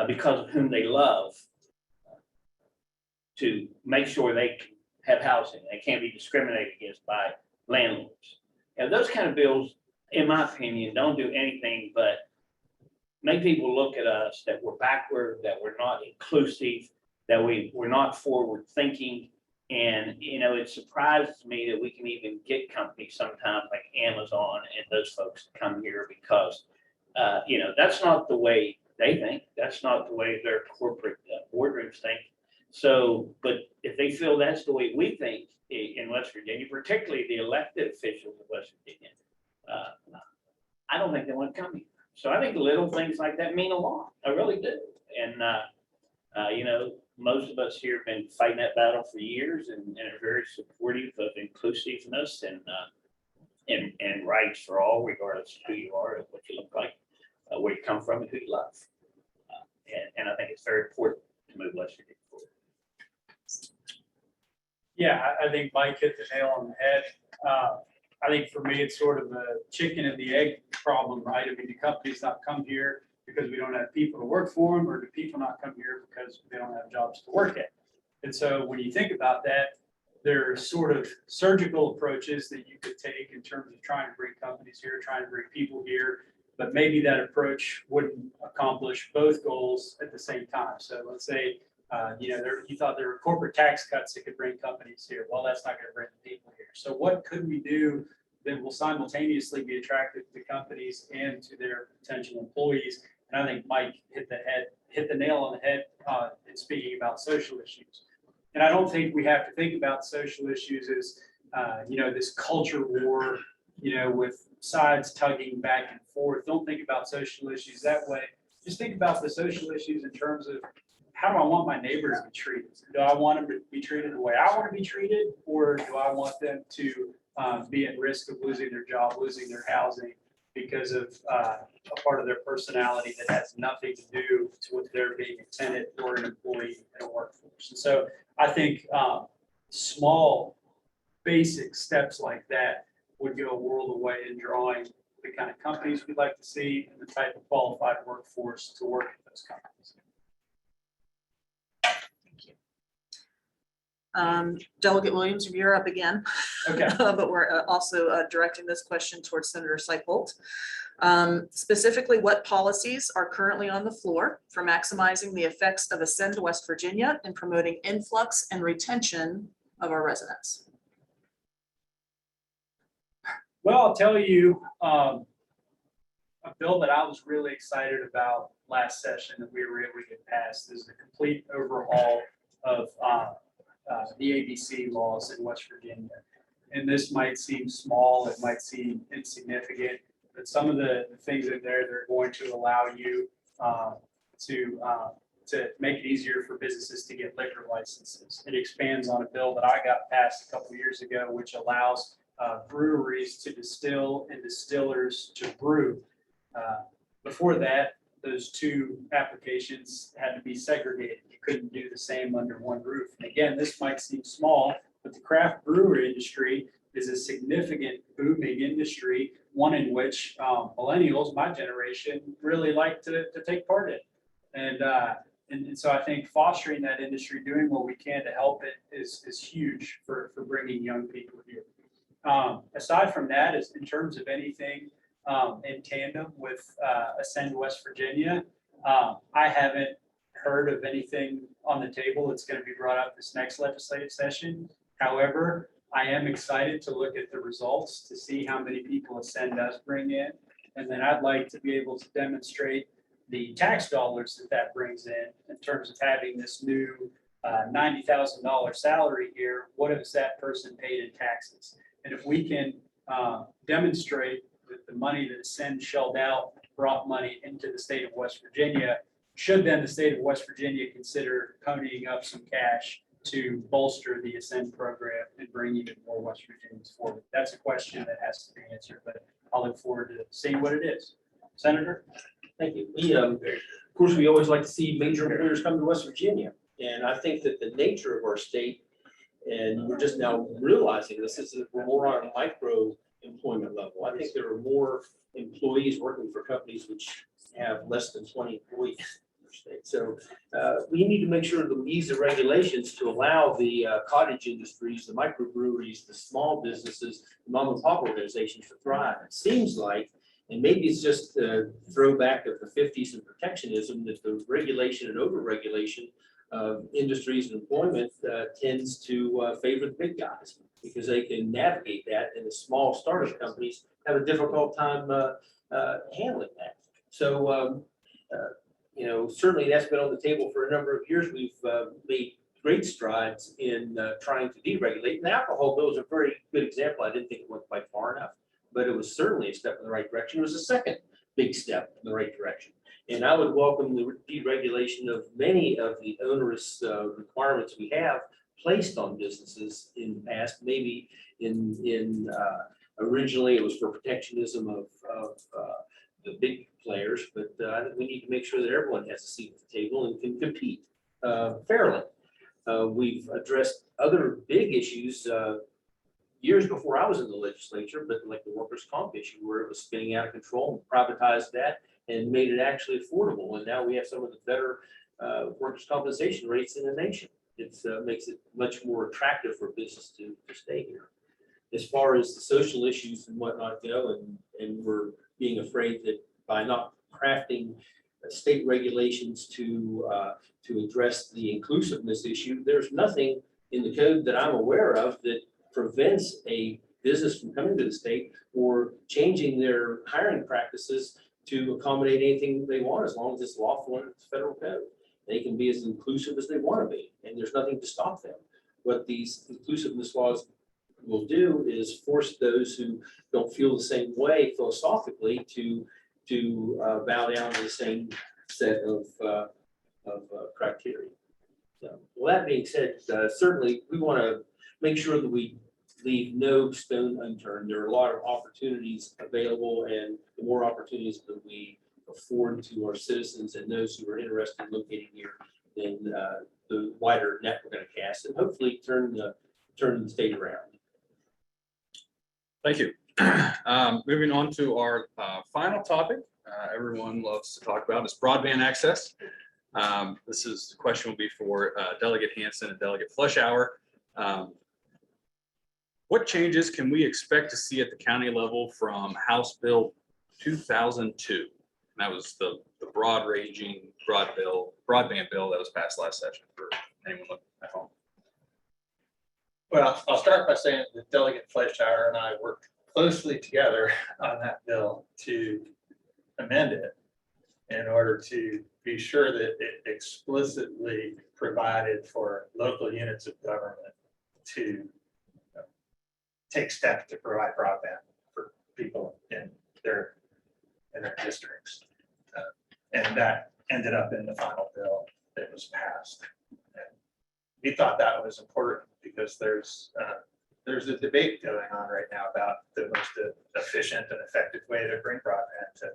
because of whom they love to make sure they can have housing. They can't be discriminated against by landlords. And those kind of bills, in my opinion, don't do anything but make people look at us that we're backward, that we're not inclusive, that we're not forward thinking. And, it surprises me that we can even get companies sometimes like Amazon and those folks to come here because, that's not the way they think. That's not the way their corporate boardrooms think. So, but if they feel that's the way we think in West Virginia, particularly the elected officials of West Virginia, I don't think they want to come here. So I think little things like that mean a lot. I really do. And, most of us here have been fighting that battle for years and are very supportive of inclusiveness and rights for all, regardless of who you are, what you look like, where you come from, and who you love. And I think it's very important to move West Virginia forward. Yeah, I think Mike hit the nail on the head. I think for me, it's sort of the chicken and the egg problem, right? I mean, do companies not come here because we don't have people to work for them, or do people not come here because they don't have jobs to work at? And so when you think about that, there are sort of surgical approaches that you could take in terms of trying to bring companies here, trying to bring people here. But maybe that approach wouldn't accomplish both goals at the same time. So let's say, you thought there were corporate tax cuts that could bring companies here. Well, that's not going to bring the people here. So what could we do that will simultaneously be attractive to companies and to their potential employees? And I think Mike hit the nail on the head in speaking about social issues. And I don't think we have to think about social issues as, this culture war, with sides tugging back and forth. Don't think about social issues that way. Just think about the social issues in terms of how do I want my neighbor to be treated? Do I want them to be treated the way I want to be treated? Or do I want them to be at risk of losing their job, losing their housing because of a part of their personality that has nothing to do with their being a tenant or an employee in a workforce? And so I think small, basic steps like that would go a world of way in drawing the kind of companies we'd like to see and the type of qualified workforce to work at those companies. Delegate Williams, you're up again. Okay. But we're also directing this question towards Senator Seifolt. Specifically, what policies are currently on the floor for maximizing the effects of Ascend West Virginia and promoting influx and retention of our residents? Well, I'll tell you, a bill that I was really excited about last session that we were able to get passed is the complete overhaul of the ABC laws in West Virginia. And this might seem small, it might seem insignificant, but some of the things in there that are going to allow you to make it easier for businesses to get liquor licenses. It expands on a bill that I got passed a couple of years ago, which allows breweries to distill and distillers to brew. Before that, those two applications had to be segregated. You couldn't do the same under one roof. And again, this might seem small, but the craft brewer industry is a significant booming industry, one in which millennials, my generation, really like to take part in. And so I think fostering that industry, doing what we can to help it is huge for bringing young people here. Aside from that, is in terms of anything in tandem with Ascend West Virginia, I haven't heard of anything on the table that's going to be brought up this next legislative session. However, I am excited to look at the results to see how many people Ascend does bring in. And then I'd like to be able to demonstrate the tax dollars that brings in terms of having this new $90,000 salary here. What has that person paid in taxes? And if we can demonstrate that the money that Ascend shelled out brought money into the state of West Virginia, should then the state of West Virginia consider ponying up some cash to bolster the Ascend program and bring even more West Virginians forward? That's a question that has to be answered, but I'll look forward to seeing what it is. Senator? Thank you. Of course, we always like to see major employers come to West Virginia. And I think that the nature of our state, and we're just now realizing this, is that we're more on a micro employment level. I think there are more employees working for companies which have less than 20 employees in our state. So we need to make sure that we ease the regulations to allow the cottage industries, the microbreweries, the small businesses, the mom and pop organizations to thrive. It seems like, and maybe it's just the throwback of the 50s and protectionism, that the regulation and over-regulation of industries and employment tends to favor the big guys, because they can navigate that, and the small startup companies have a difficult time handling that. So, certainly that's been on the table for a number of years. We've made great strides in trying to deregulate. And the alcohol bill is a very good example. I didn't think it went quite far enough, but it was certainly a step in the right direction. It was a second big step in the right direction. And I would welcome the deregulation of many of the onerous requirements we have placed on businesses in the past. Maybe originally it was for protectionism of the big players, but I think we need to make sure that everyone has a seat at the table and can compete fairly. We've addressed other big issues years before I was in the legislature, but like the workers' comp issue, where it was spinning out of control, and privatized that and made it actually affordable. And now we have some of the better workers' compensation rates in the nation. It's makes it much more attractive for business to stay here. As far as the social issues and whatnot go, and we're being afraid that by not crafting state regulations to address the inclusiveness issue, there's nothing in the code that I'm aware of that prevents a business from coming to the state or changing their hiring practices to accommodate anything they want, as long as it's lawful under the federal code. They can be as inclusive as they want to be, and there's nothing to stop them. What these inclusiveness laws will do is force those who don't feel the same way philosophically to bow down to the same set of criteria. So, well, that being said, certainly we want to make sure that we leave no stone unturned. There are a lot of opportunities available, and the more opportunities that we afford to our citizens and those who are interested in locating here, then the wider net we're going to cast, and hopefully turn the state around. Thank you. Moving on to our final topic, everyone loves to talk about is broadband access. This is the question will be for Delegate Hansen and Delegate Fleischauer. What changes can we expect to see at the county level from House Bill 2002? That was the broad-ranging broadband bill that was passed last session for anyone looking at home. Well, I'll start by saying that Delegate Fleischauer and I worked closely together on that bill to amend it in order to be sure that it explicitly provided for local units of government to take steps to provide broadband for people in their districts. And that ended up in the final bill that was passed. And we thought that was important because there's a debate going on right now about the most efficient and effective way to bring broadband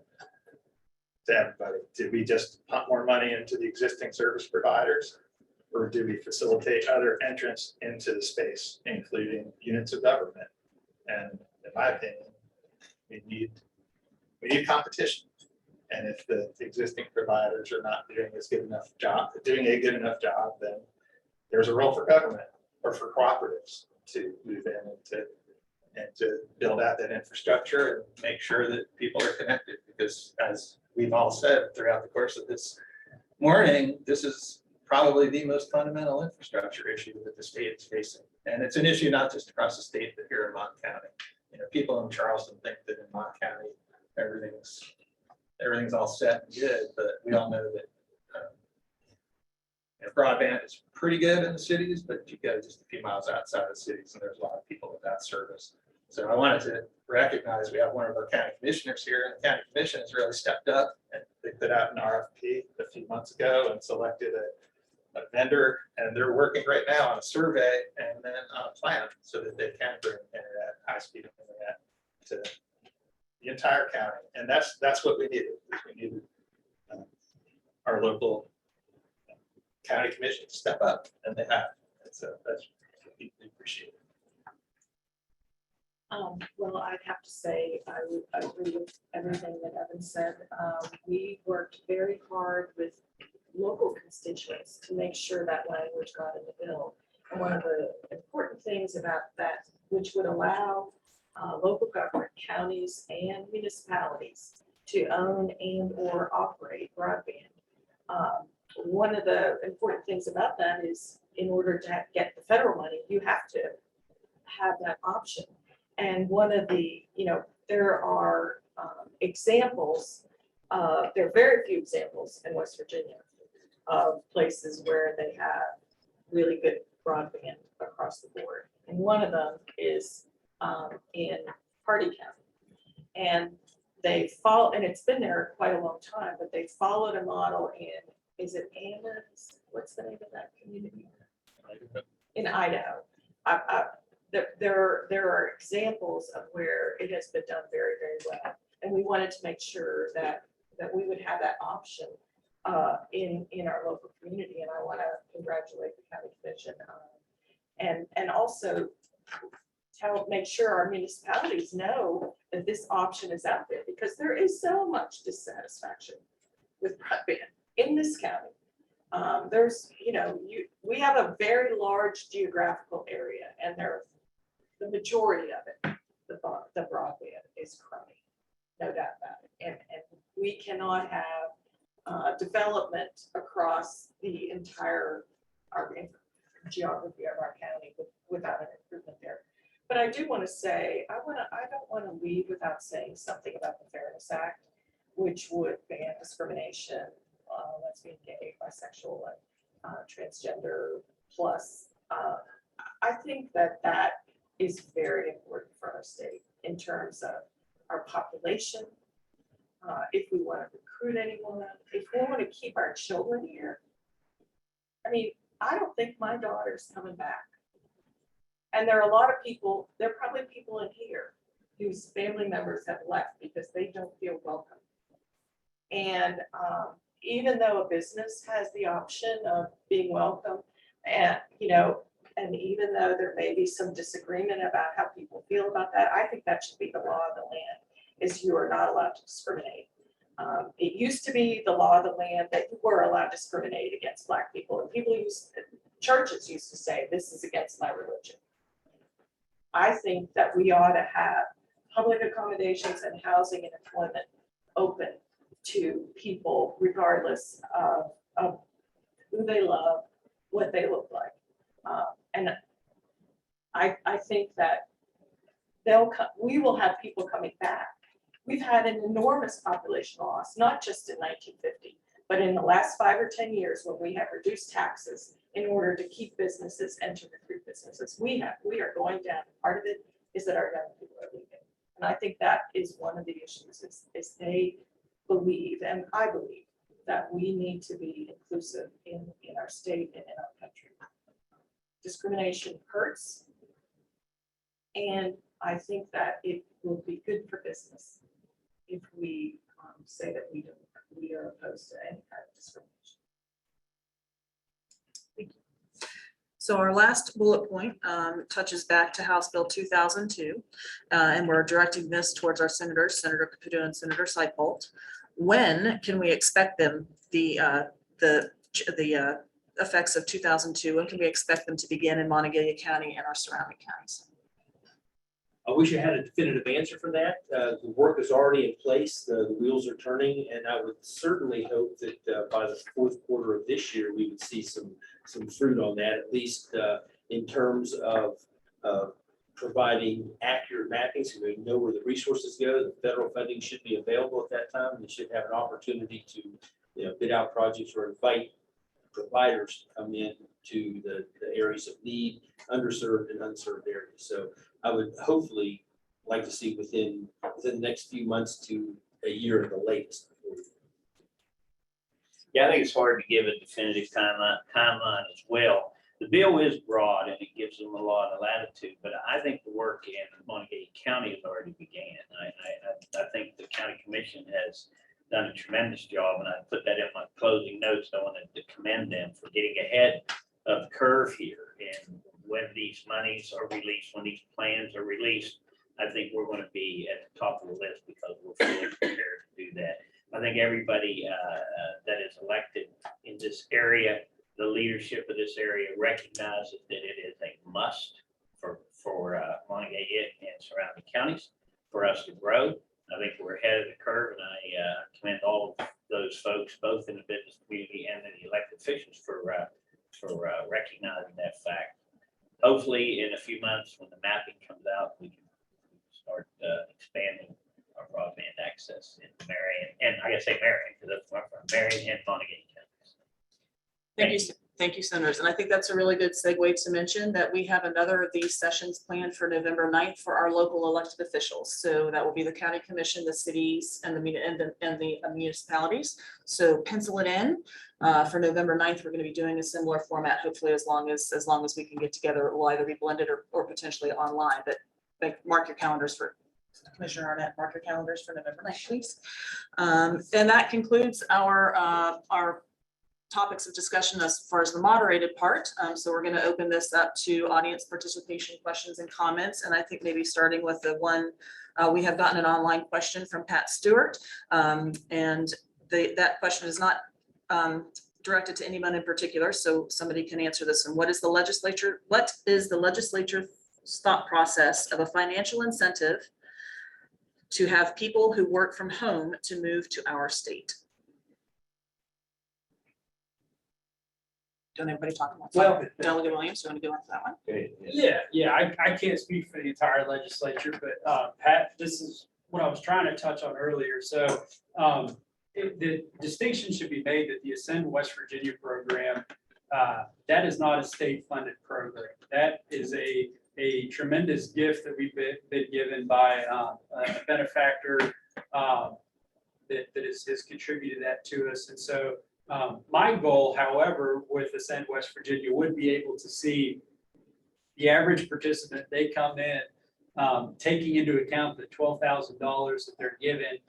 to everybody. Do we just pump more money into the existing service providers, or do we facilitate other entrants into the space, including units of government? And in my opinion, we need competition. And if the existing providers are not doing a good enough job, then there's a role for government or for cooperatives to move in and to build out that infrastructure and make sure that people are connected. Because as we've all said throughout the course of this morning, this is probably the most fundamental infrastructure issue that the state is facing. And it's an issue not just across the state, but here in Mont County. You know, people in Charleston think that in Mont County, everything's all set and good, but we all know that broadband is pretty good in the cities, but you go just a few miles outside the cities and there's a lot of people without service. So I wanted to recognize we have one of our county commissioners here, and the county commission has really stepped up, and they put out an RFP a few months ago and selected a vendor, and they're working right now on a survey and then on a plan so that they can bring internet, high-speed internet to the entire county. And that's what we needed. We needed our local county commission to step up, and they have. And so that's deeply appreciated. Well, I'd have to say, I would agree with everything that Evan said. We worked very hard with local constituents to make sure that language got in the bill. And one of the important things about that, which would allow local government, counties and municipalities to own and or operate broadband. One of the important things about that is in order to get the federal money, you have to have that option. And one of the, there are examples, there are very few examples in West Virginia of places where they have really good broadband across the board. And one of them is in Hardy County. And they follow, and it's been there quite a long time, but they followed a model in, is it Ammons? What's the name of that community? In Idaho. There are examples of where it has been done very, very well. And we wanted to make sure that we would have that option in our local community. And I want to congratulate the county commission and also make sure our municipalities know that this option is out there, because there is so much dissatisfaction with broadband in this county. There's, we have a very large geographical area, and the majority of it, the broadband is crummy, no doubt about it. And we cannot have development across the entire geography of our county without an improvement there. But I do want to say, I don't want to leave without saying something about the Fairness Act, which would ban discrimination, lesbian, gay, bisexual, and transgender plus. I think that is very important for our state in terms of our population. If we want to recruit anyone, if we want to keep our children here. I mean, I don't think my daughter's coming back. And there are a lot of people, there are probably people in here whose family members have left because they don't feel welcome. And even though a business has the option of being welcome, and and even though there may be some disagreement about how people feel about that, I think that should be the law of the land, is you are not allowed to discriminate. It used to be the law of the land that you were allowed to discriminate against Black people, and churches used to say, this is against my religion. I think that we ought to have public accommodations and housing and employment open to people regardless of who they love, what they look like. And I think that we will have people coming back. We've had an enormous population loss, not just in 1950, but in the last 5 or 10 years when we have reduced taxes in order to keep businesses and to recruit businesses. We are going down. Part of it is that our young people are leaving. And I think that is one of the issues is they believe, and I believe, that we need to be inclusive in our state and in our country. Discrimination hurts. And I think that it will be good for business if we say that we are opposed to any kind of discrimination. Thank you. So our last bullet point touches back to House Bill 2002, and we're directing this towards our senators, Senator Caputo and Senator Seipholt. When can we expect them, the effects of 2002, when can we expect them to begin in Montague County and our surrounding counties? I wish I had a definitive answer for that. The work is already in place. The wheels are turning, and I would certainly hope that by the fourth quarter of this year, we would see some fruit on that, at least in terms of providing accurate mapping so we know where the resources go. The federal funding should be available at that time. We should have an opportunity to bid out projects or invite providers to come in to the areas of need, underserved and unserved areas. So I would hopefully like to see within the next few months to a year at the latest. Yeah, I think it's hard to give a definitive timeline as well. The bill is broad and it gives them a lot of latitude, but I think the work in Montague County has already began. I think the county commission has done a tremendous job, and I put that in my closing notes. I wanted to commend them for getting ahead of the curve here. And when these monies are released, when these plans are released, I think we're going to be at the top of the list because we're fully prepared to do that. I think everybody that is elected in this area, the leadership of this area recognizes that it is a must for Montague and surrounding counties for us to grow. I think we're ahead of the curve, and I commend all of those folks, both in the business community and in the elected officials, for recognizing that fact. Hopefully, in a few months, when the mapping comes out, we can start expanding our broadband access in Marion, and I gotta say Marion because that's where I'm from, Marion and Montague counties. Thank you, senators. And I think that's a really good segue to mention that we have another of these sessions planned for November 9th for our local elected officials. So that will be the county commission, the cities, and the municipalities. So pencil it in for November 9th. We're going to be doing a similar format, hopefully as long as we can get together. It will either be blended or potentially online, but mark your calendars for Commissioner Arnett, mark your calendars for November 9th, please. And that concludes our topics of discussion as far as the moderated part. So we're going to open this up to audience participation, questions and comments. And I think maybe starting with the one, we have gotten an online question from Pat Stewart. And that question is not directed to anyone in particular, so somebody can answer this. And what is the legislature's thought process of a financial incentive to have people who work from home to move to our state? Don't anybody talk about Well- that? Delegate Williams, you want to go into that one? Yeah, I can't speak for the entire legislature, but Pat, this is what I was trying to touch on earlier. So the distinction should be made that the Ascend West Virginia program, that is not a state-funded program. That is a tremendous gift that we've been given by a benefactor that has contributed that to us. And so my goal, however, with Ascend West Virginia would be able to see the average participant, they come in, taking into account the $12,000 that they're given,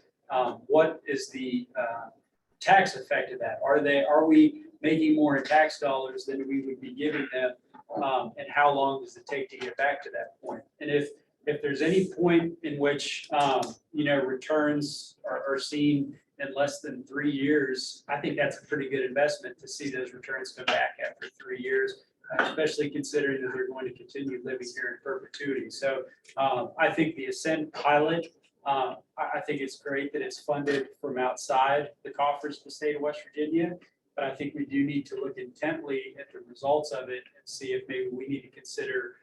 what is the tax effect of that? Are we making more in tax dollars than we would be giving them? And how long does it take to get back to that point? And if there's any point in which, returns are seen in less than 3 years, I think that's a pretty good investment to see those returns come back after 3 years, especially considering that they're going to continue living here in perpetuity. So I think the Ascend pilot, I think it's great that it's funded from outside the coffers of the state of West Virginia, but I think we do need to look intently at the results of it and see if maybe we need to consider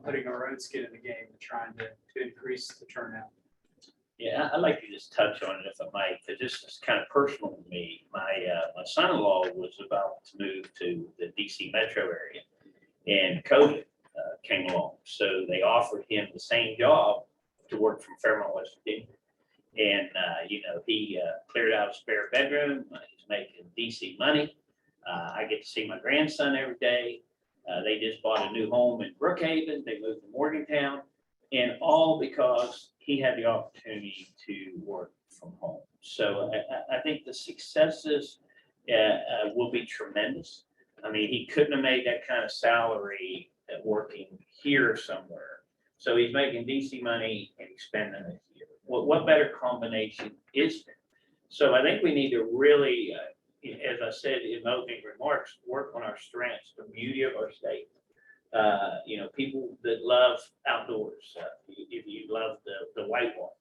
putting our own skin in the game and trying to increase the turnout. Yeah, I'd like to just touch on it if I might, because this is kind of personal to me. My son-in-law was about to move to the DC metro area, and COVID came along. So they offered him the same job to work from Fairmont, West Virginia. And, he cleared out a spare bedroom. He's making decent money. I get to see my grandson every day. They just bought a new home in Brookhaven. They moved to Morgantown, and all because he had the opportunity to work from home. So I think the successes will be tremendous. I mean, he couldn't have made that kind of salary working here somewhere. So he's making DC money and he's spending it here. What better combination is there? So I think we need to really, as I said in my opening remarks, work on our strengths, the beauty of our state. People that love outdoors, if you love the whitewater,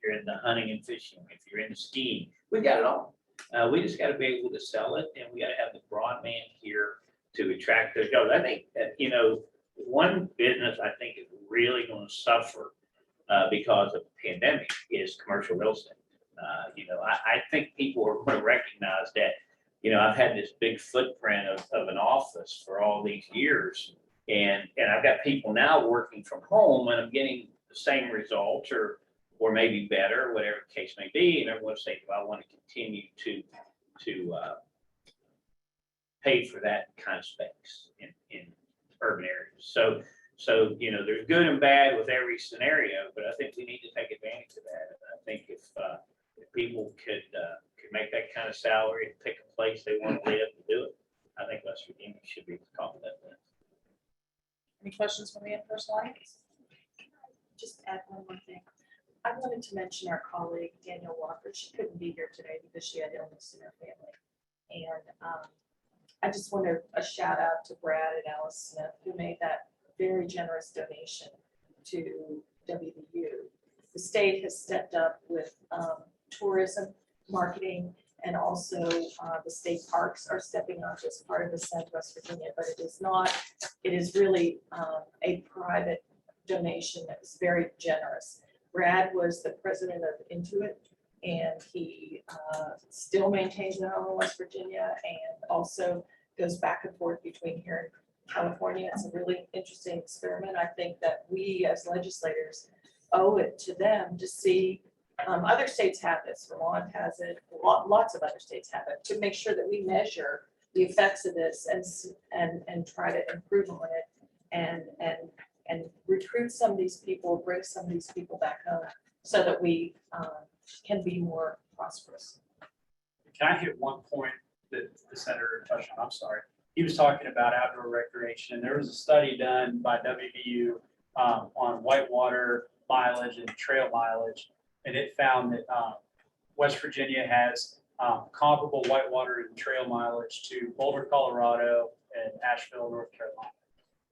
you're into hunting and fishing, if you're into skiing, we've got it all. We just got to be able to sell it, and we got to have the broadband here to attract those jobs. I think that, one business I think is really going to suffer because of the pandemic is commercial real estate. I think people are going to recognize that, I've had this big footprint of an office for all these years, and I've got people now working from home, and I'm getting the same results or maybe better, whatever the case may be. And everyone's saying, well, I want to continue to pay for that kind of space in urban areas. So there's good and bad with every scenario, but I think we need to take advantage of that. And I think if people could make that kind of salary and pick a place they want to live to do it, I think West Virginia should be confident in that. Any questions from the in-person audience? Just add one more thing. I wanted to mention our colleague Danielle Walker. She couldn't be here today because she had illness in her family. And I just want a shout out to Brad and Alice Smith, who made that very generous donation to WVU. The state has stepped up with tourism, marketing, and also the state parks are stepping up as part of Ascend West Virginia, but it is really a private donation that was very generous. Brad was the president of Intuit, and he still maintains a home in West Virginia and also goes back and forth between here and California. It's a really interesting experiment. I think that we as legislators owe it to them to see, other states have this, Vermont has it, lots of other states have it, to make sure that we measure the effects of this and try to improve on it and recruit some of these people, bring some of these people back home so that we can be more prosperous. Can I hit one point that the senator touched on? I'm sorry. He was talking about outdoor recreation, and there was a study done by WVU on whitewater mileage and trail mileage, and it found that West Virginia has comparable whitewater and trail mileage to Boulder, Colorado and Asheville, North Carolina.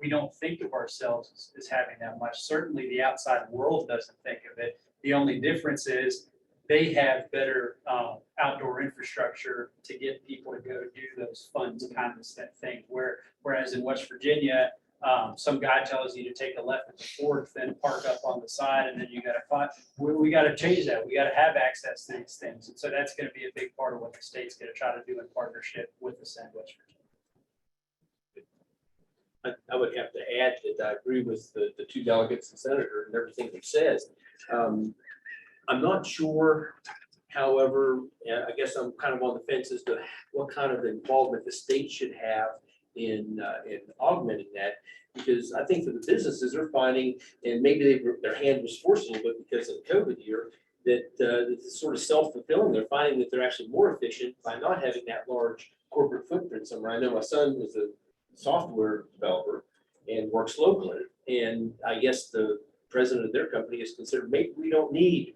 We don't think of ourselves as having that much. Certainly the outside world doesn't think of it. The only difference is they have better outdoor infrastructure to get people to go do those fun kind of things. Whereas in West Virginia, some guy tells you to take a left at the fourth, then park up on the side, and then you got to find. We got to change that. We got to have access to these things, and so that's going to be a big part of what the state's going to try to do in partnership with the Senate West Virginia. I would have to add that I agree with the two delegates and senator and everything they says. I'm not sure, however, I guess I'm kind of on the fence as to what kind of involvement the state should have in augmenting that. Because I think for the businesses are finding, and maybe their hand was forced a little bit because of the COVID year, that it's sort of self-fulfilling. They're finding that they're actually more efficient by not having that large corporate footprint somewhere. I know my son was a software developer and works locally. And I guess the president of their company is considered, maybe we don't need,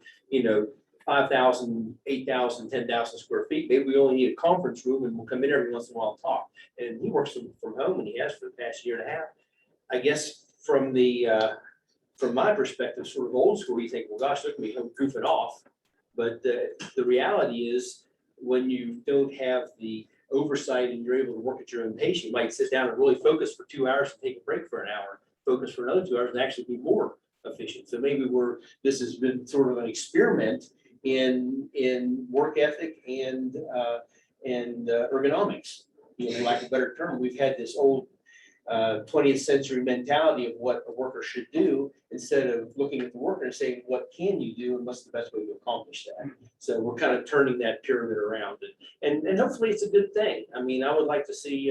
5,000, 8,000, 10,000 square feet. Maybe we only need a conference room and we'll come in every once in a while and talk. And he works from home and he has for the past year and a half. I guess from my perspective, sort of old school, you think, well, gosh, look at me, I'm goofing off. But the reality is when you don't have the oversight and you're able to work at your own pace, you might sit down and really focus for 2 hours and take a break for an hour, focus for another 2 hours and actually be more efficient. So maybe this has been sort of an experiment in work ethic and ergonomics, for lack of a better term. We've had this old 20th century mentality of what a worker should do instead of looking at the worker and saying, what can you do and what's the best way to accomplish that? So we're kind of turning that pyramid around and hopefully it's a good thing. I mean, I would like to see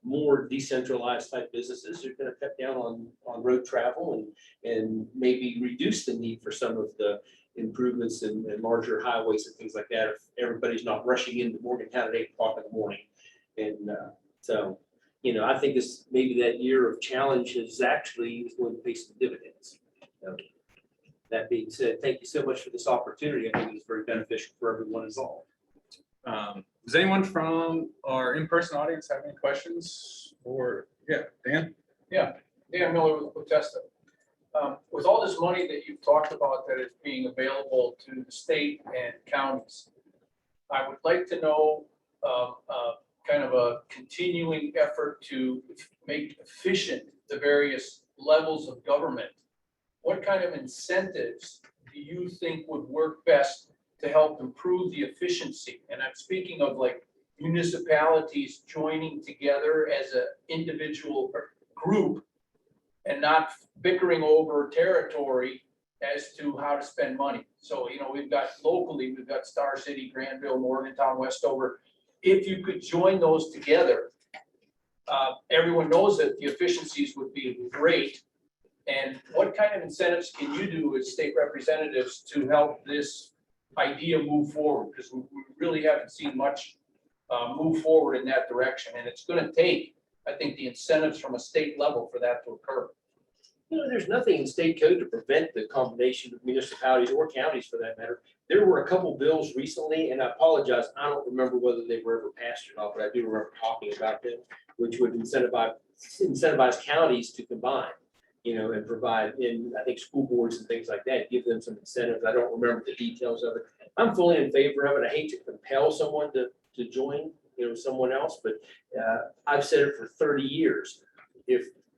more decentralized type businesses who are going to cut down on road travel and maybe reduce the need for some of the improvements and larger highways and things like that if everybody's not rushing into Morgantown at 8 o'clock in the morning. And so I think this maybe that year of challenge is actually going to pay some dividends. That being said, thank you so much for this opportunity. I think it's very beneficial for everyone involved. Does anyone from our in-person audience have any questions? Or, yeah, Dan? Dan Miller with Potesta. With all this money that you've talked about that is being available to the state and counties, I would like to know kind of a continuing effort to make efficient the various levels of government. What kind of incentives do you think would work best to help improve the efficiency? And I'm speaking of like municipalities joining together as an individual group and not bickering over territory as to how to spend money. So, we've got Star City, Granville, Morgantown, Westover. If you could join those together, everyone knows that the efficiencies would be great. And what kind of incentives can you do as state representatives to help this idea move forward? Because we really haven't seen much move forward in that direction. And it's going to take, I think, the incentives from a state level for that to occur. There's nothing in state code to prevent the combination of municipalities or counties for that matter. There were a couple bills recently, and I apologize, I don't remember whether they were ever passed or not, but I do remember talking about them, which would incentivize counties to combine, and provide in, I think, school boards and things like that, give them some incentives. I don't remember the details of it. I'm fully in favor of it. I hate to compel someone to join, someone else, but I've said it for 30 years.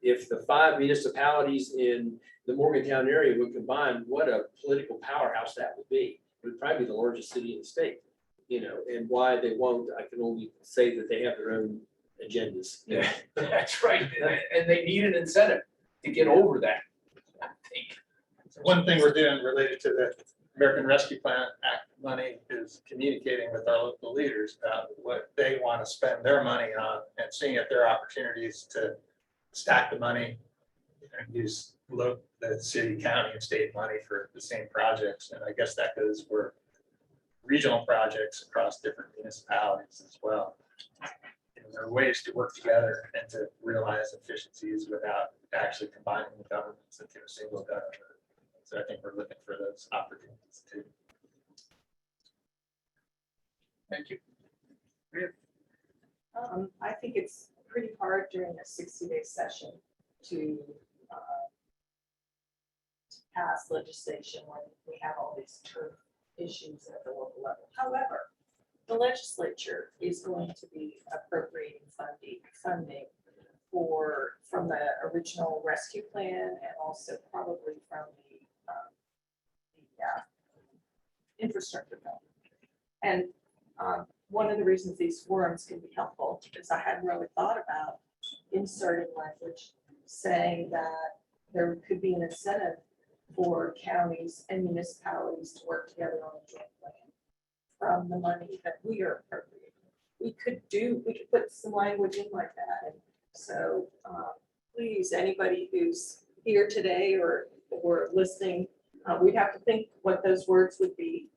If the 5 municipalities in the Morgantown area would combine, what a political powerhouse that would be. It would probably be the largest city in the state, and why they won't, I can only say that they have their own agendas. Yeah, that's right. And they need an incentive to get over that, I think. One thing we're doing related to the American Rescue Plan Act money is communicating with our local leaders about what they want to spend their money on and seeing if there are opportunities to stack the money and use the city, county, and state money for the same projects. And I guess that goes for regional projects across different municipalities as well. There are ways to work together and to realize efficiencies without actually combining the governments into a single government. So I think we're looking for those opportunities too. Thank you. I think it's pretty hard during a 60-day session to pass legislation when we have all these turf issues at the local level. However, the legislature is going to be appropriating funding from the original rescue plan and also probably from the infrastructure bill. And one of the reasons these forums can be helpful is I hadn't really thought about inserting language saying that there could be an incentive for counties and municipalities to work together on a joint plan from the money that we are appropriating. We could put some language in like that. And so please, anybody who's here today or listening, we'd have to think what those words would be,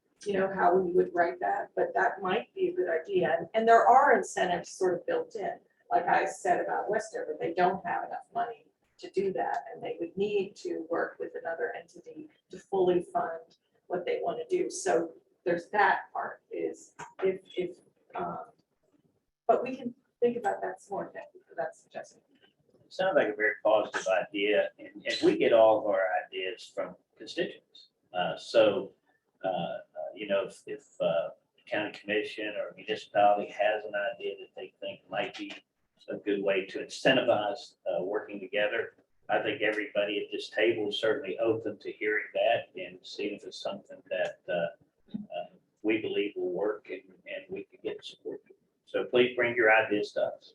how we would write that, but that might be a good idea. And there are incentives sort of built in, like I said about Westover, they don't have enough money to do that, and they would need to work with another entity to fully fund what they want to do. So there's that part is but we can think about that some more. Thank you for that suggestion. Sounds like a very positive idea, and we get all of our ideas from constituents. If the county commission or municipality has an idea that they think might be a good way to incentivize working together, I think everybody at this table is certainly open to hearing that and seeing if it's something that we believe will work and we can get support. So please bring your ideas to us.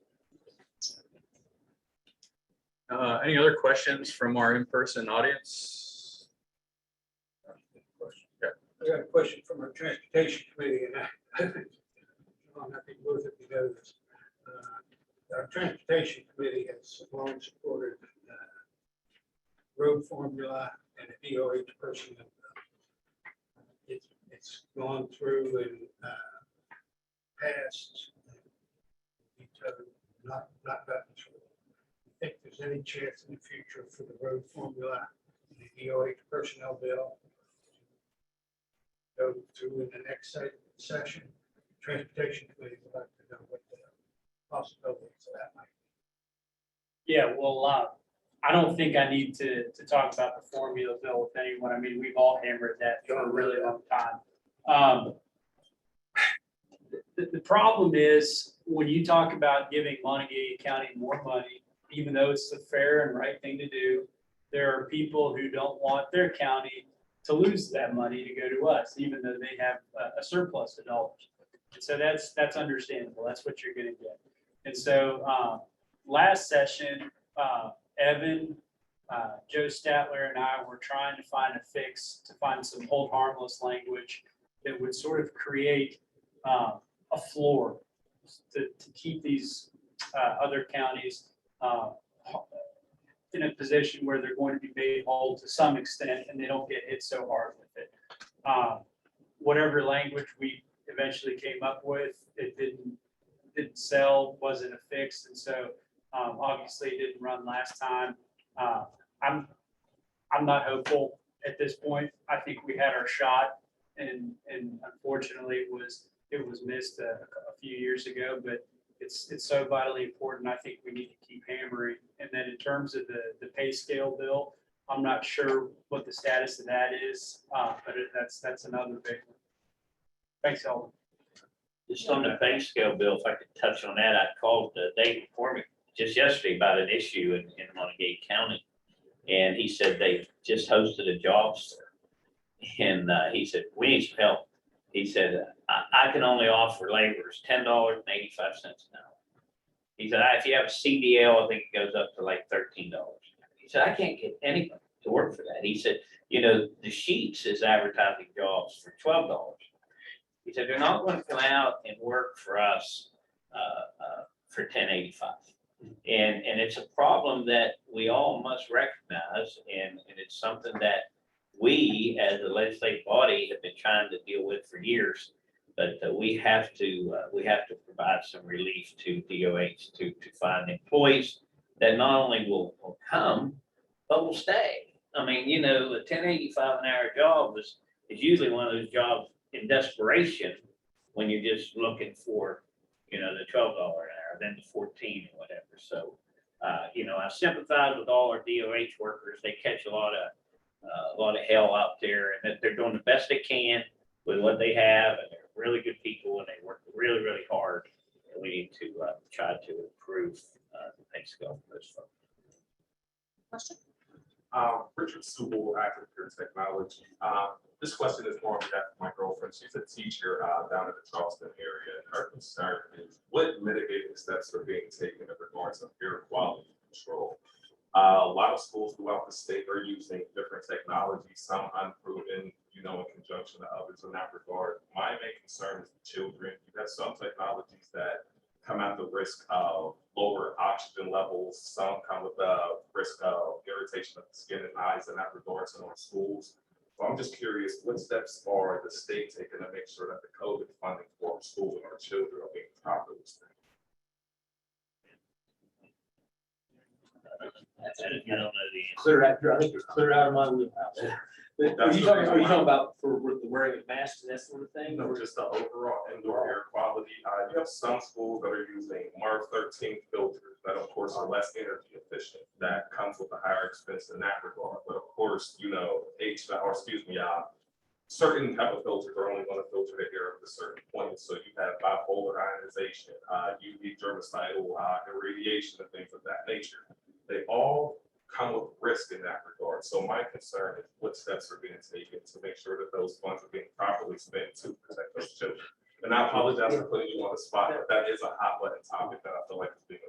Any other questions from our in-person audience? I got a question from our transportation committee, and I think both of you know this. Our transportation committee has long supported road formula and a DOH personnel. It's gone through and passed, not gotten through. I think there's any chance in the future for the road formula and the DOH personnel bill go through in the next session. Transportation committee would like to know what the possibilities of that might be. Yeah, well, I don't think I need to talk about the formula bill with anyone. I mean, we've all hammered that for a really long time. The problem is when you talk about giving Montague County more money, even though it's the fair and right thing to do, there are people who don't want their county to lose that money to go to us, even though they have a surplus of dollars. And so that's understandable. That's what you're going to get. And so last session, Evan, Joe Statler, and I were trying to find a fix to find some hold harmless language that would sort of create a floor to keep these other counties in a position where they're going to be made whole to some extent and they don't get hit so hard with it. Whatever language we eventually came up with, it didn't sell, wasn't a fix, and so obviously it didn't run last time. I'm not hopeful at this point. I think we had our shot, and unfortunately it was missed a few years ago, but it's so vitally important. I think we need to keep hammering. And then in terms of the pay scale bill, I'm not sure what the status of that is, but that's another big one. Thanks, Alden. Just on the pay scale bill, if I could touch on that, I called Dave McCormick just yesterday about an issue in Montague County. And he said they just hosted a jobs fair. And he said, we need some help. He said, I can only offer laborers $10.85 an hour. He said, if you have a CDL, I think it goes up to like $13. He said, I can't get anyone to work for that. He said, the Sheets is advertising jobs for $12. He said, they're not going to come out and work for us for $10.85. And it's a problem that we all must recognize, and it's something that we as a legislative body have been trying to deal with for years, but we have to provide some relief to DOH to find employees that not only will come, but will stay. I mean, the $10.85 an hour job is usually one of those jobs in desperation when you're just looking for, the $12 an hour, then the 14 or whatever. So, I sympathize with all our DOH workers. They catch a lot of hell out there, and that they're doing the best they can with what they have, and they're really good people, and they work really, really hard. And we need to try to improve the pay scale for those folks. Question? Richard Subel, Active Care Technology. This question is more on behalf of my girlfriend. She's a teacher down in the Charleston area. And her concern is what mitigating steps are being taken in regards to air quality control. A lot of schools throughout the state are using different technologies, some unproven, in conjunction to others in that regard. My main concern is the children. You have some technologies that come at the risk of lower oxygen levels. Some come with the risk of irritation of the skin and eyes in that regards in our schools. So I'm just curious, what steps are the state taking to make sure that the COVID funding for our schools and our children are being properly spent? I don't know the answer. Clear out, I think you're clear out of my wheelhouse. But Are you talking about for the wearing of masks and that sort of thing? No, just the overall indoor air quality. You have some schools that are using MERV 13 filters that of course are less energy efficient. That comes with a higher expense in that regard. But of course, certain type of filters are only going to filter the air up to certain points. So you have bipolar ionization, UV germicidal irradiation, and things of that nature. They all come with risk in that regard. So my concern is what steps are being taken to make sure that those funds are being properly spent to protect those children. And I apologize for putting you on the spot, but that is a hot button topic that I feel like is being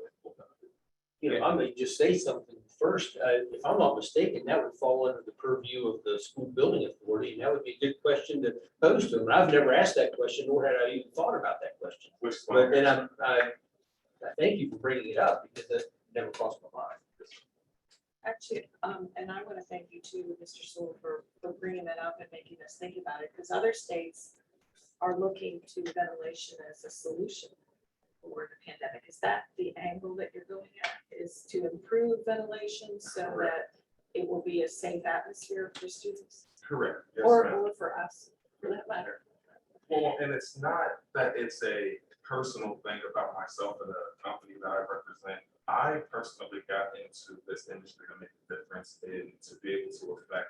I may just say something first. If I'm not mistaken, that would fall under the purview of the school building authority, and that would be a good question to pose to them. And I've never asked that question, nor had I even thought about that question. Which is But then fine. I thank you for bringing it up, because that never crossed my mind. Actually, and I want to thank you too, Mr. Sewell, for bringing that up and making us think about it, because other states are looking to ventilation as a solution for the pandemic. Is that the angle that you're going at, is to improve ventilation so that it will be a safe atmosphere for students? Correct. Yes, Or ma'am. for us, for that matter? Well, and it's not that it's a personal thing about myself and the company that I represent. I personally got into this industry to make a difference and to be able to affect,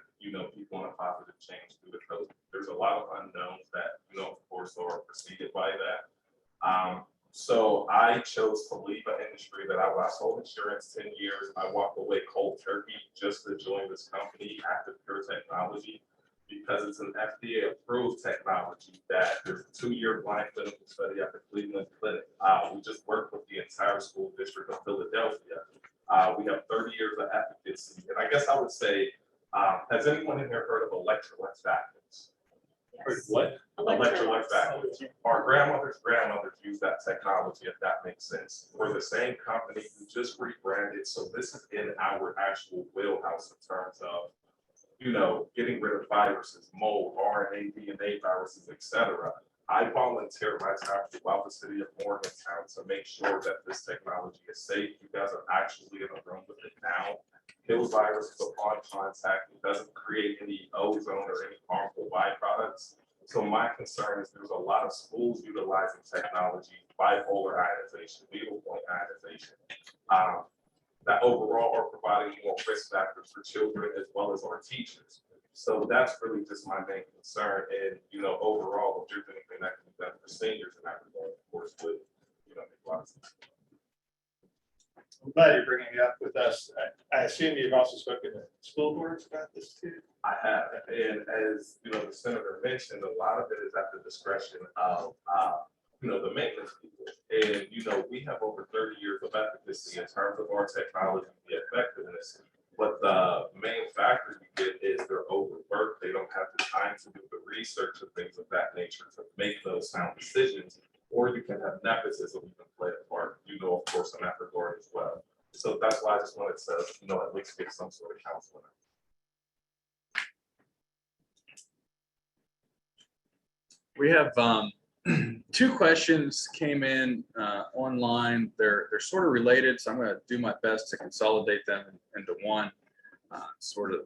people in a positive change through the COVID. There's a lot of unknowns that, of course, are preceded by that. So I chose to leave an industry that I sold insurance 10 years. I walked away cold turkey just to join this company, Active Care Technology, because it's an FDA approved technology that there's a 2-year blind clinical study at the Cleveland Clinic. We just worked with the entire school district of Philadelphia. We have 30 years of efficacy. And I guess I would say, has anyone in here heard of Electrolyte vacuums? Yes. What? Electrolyte vacuums. Our grandmothers use that technology, if that makes sense. We're the same company who just rebranded. So this is in our actual wheelhouse in terms of getting rid of viruses, mold, RNA, DNA viruses, etc. I volunteer my time throughout the city of Morgantown to make sure that this technology is safe. You guys are actually in the room with it now. Kills viruses upon contact. It doesn't create any ozone or any harmful byproducts. So my concern is there's a lot of schools utilizing technology, bipolar ionization, needle point ionization, that overall are providing more risk factors for children as well as our teachers. So that's really just my main concern. And, overall, if there's anything that can be done for seniors in that regard, of course, would, make a lot of sense. I'm glad you're bringing it up with us. I assume you've also spoken to school boards about this too. I have, and as the senator mentioned, a lot of it is at the discretion of the maintenance people. And we have over 30 years of efficacy in terms of our technology, the effectiveness. But the main factor you get is they're overworked. They don't have the time to do the research and things of that nature to make those sound decisions. Or you can have nepotism you can play a part, of course, in that regard as well. So that's why I just wanted to, at least get some sort of counsel. We have 2 questions came in online. They're sort of related, so I'm going to do my best to consolidate them into one, sort of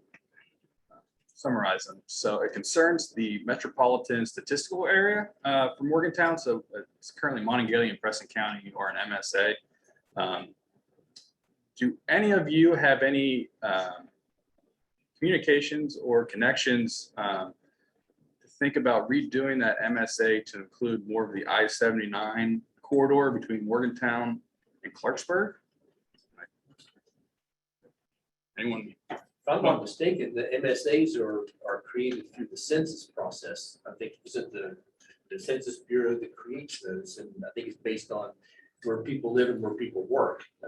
summarize them. So it concerns the metropolitan statistical area for Morgantown. So it's currently Monongalia and Preston County are an MSA. Do any of you have any communications or connections to think about redoing that MSA to include more of the I-79 corridor between Morgantown and Clarksburg? Anyone? If I'm not mistaken, the MSAs are created through the census process. I think it's the Census Bureau that creates those, and I think it's based on where people live and where people work. I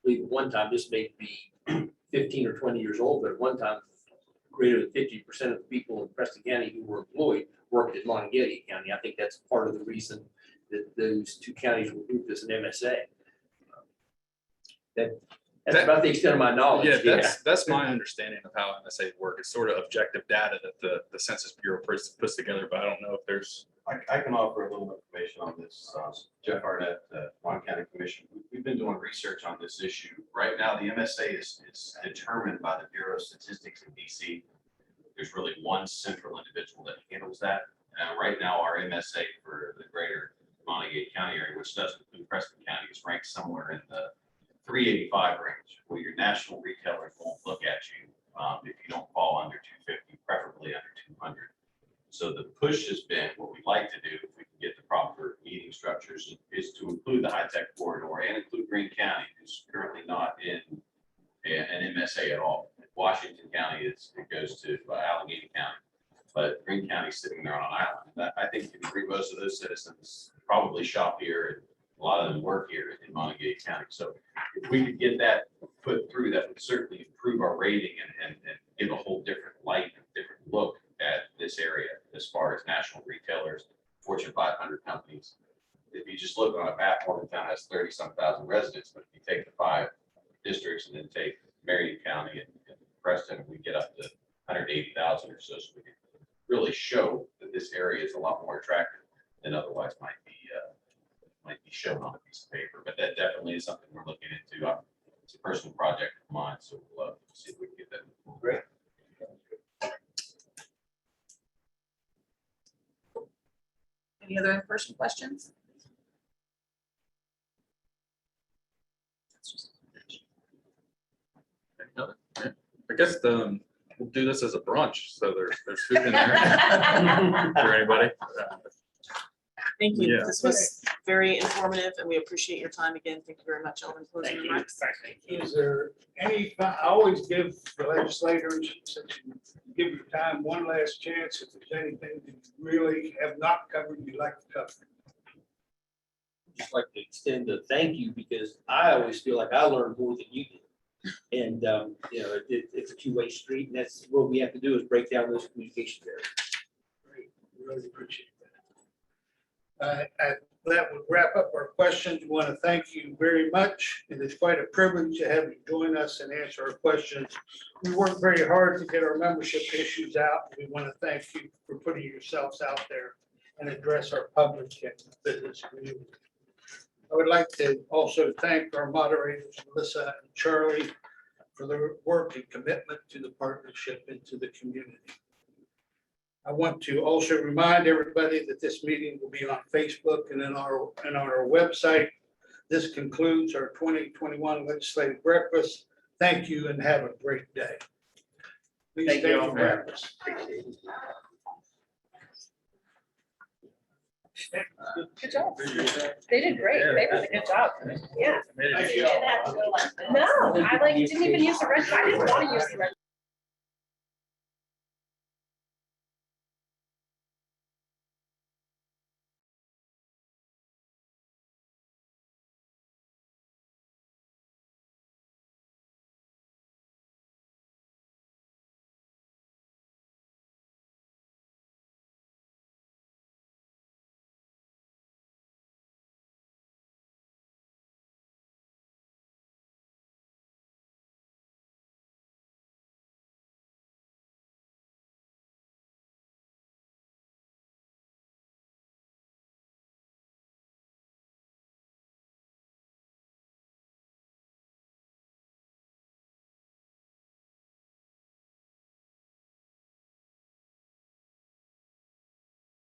believe at one time, this may be 15 or 20 years old, but at one time, greater than 50% of the people in Preston County who were employed worked at Monongalia County. I think that's part of the reason that those two counties were grouped as an MSA. That's about the extent of my knowledge. Yeah, that's my understanding of how MSAs work. It's sort of objective data that the Census Bureau puts together, but I don't know if there's. I can offer a little information on this. Jeff Arnett, Mon County Commission. We've been doing research on this issue. Right now, the MSA is determined by the Bureau of Statistics in DC. There's really one central individual that handles that. Right now, our MSA for the greater Montague County area, which doesn't include Preston County, is ranked somewhere in the 385 range, where your national retailers won't look at you if you don't fall under 250, preferably under 200. So the push has been, what we'd like to do, if we can get the proper meeting structures, is to include the high-tech corridor and include Greene County, who's currently not in an MSA at all. Washington County it goes to Allegheny County, but Greene County's sitting there on an island. I think if you bring most of those citizens probably shop here, and a lot of them work here in Montague County. So if we could get that put through, that would certainly improve our rating and give a whole different light, different look at this area as far as national retailers, Fortune 500 companies. If you just look on a map, Morgantown has 30-some thousand residents, but if you take the 5 districts and then take Marion County and Preston, we get up to 180,000 or so. So we can really show that this area is a lot more attractive than otherwise might be shown on a piece of paper. But that definitely is something we're looking into. It's a personal project of mine, so we'll see if we can get that. Great. Any other in-person questions? I guess we'll do this as a brunch, so there's food in there for anybody. Thank you. Yeah. This was very informative and we appreciate your time again. Thank you very much. Alderman closing remarks. Is there any, I always give the legislators, since you give your time, one last chance, if there's anything that you really have not covered, you'd like to cover. Just like to extend a thank you, because I always feel like I learn more than you do. And, it's a two-way street, and that's what we have to do is break down those communication barriers. Great, really appreciate that. That would wrap up our questions. We want to thank you very much. It is quite a privilege to have you join us and answer our questions. We work very hard to get our membership issues out. We want to thank you for putting yourselves out there and address our public and business community. I would like to also thank our moderators, Melissa and Charlie, for their work and commitment to the partnership and to the community. I want to also remind everybody that this meeting will be on Facebook and on our website. This concludes our 2021 legislative breakfast. Thank you and have a great day. Please Thank stay you all. for breakfast. Good job. They did great. They did a good job. Yeah. Made it You easy. didn't have to go like this. No, I didn't even use the red. I didn't want to use the red.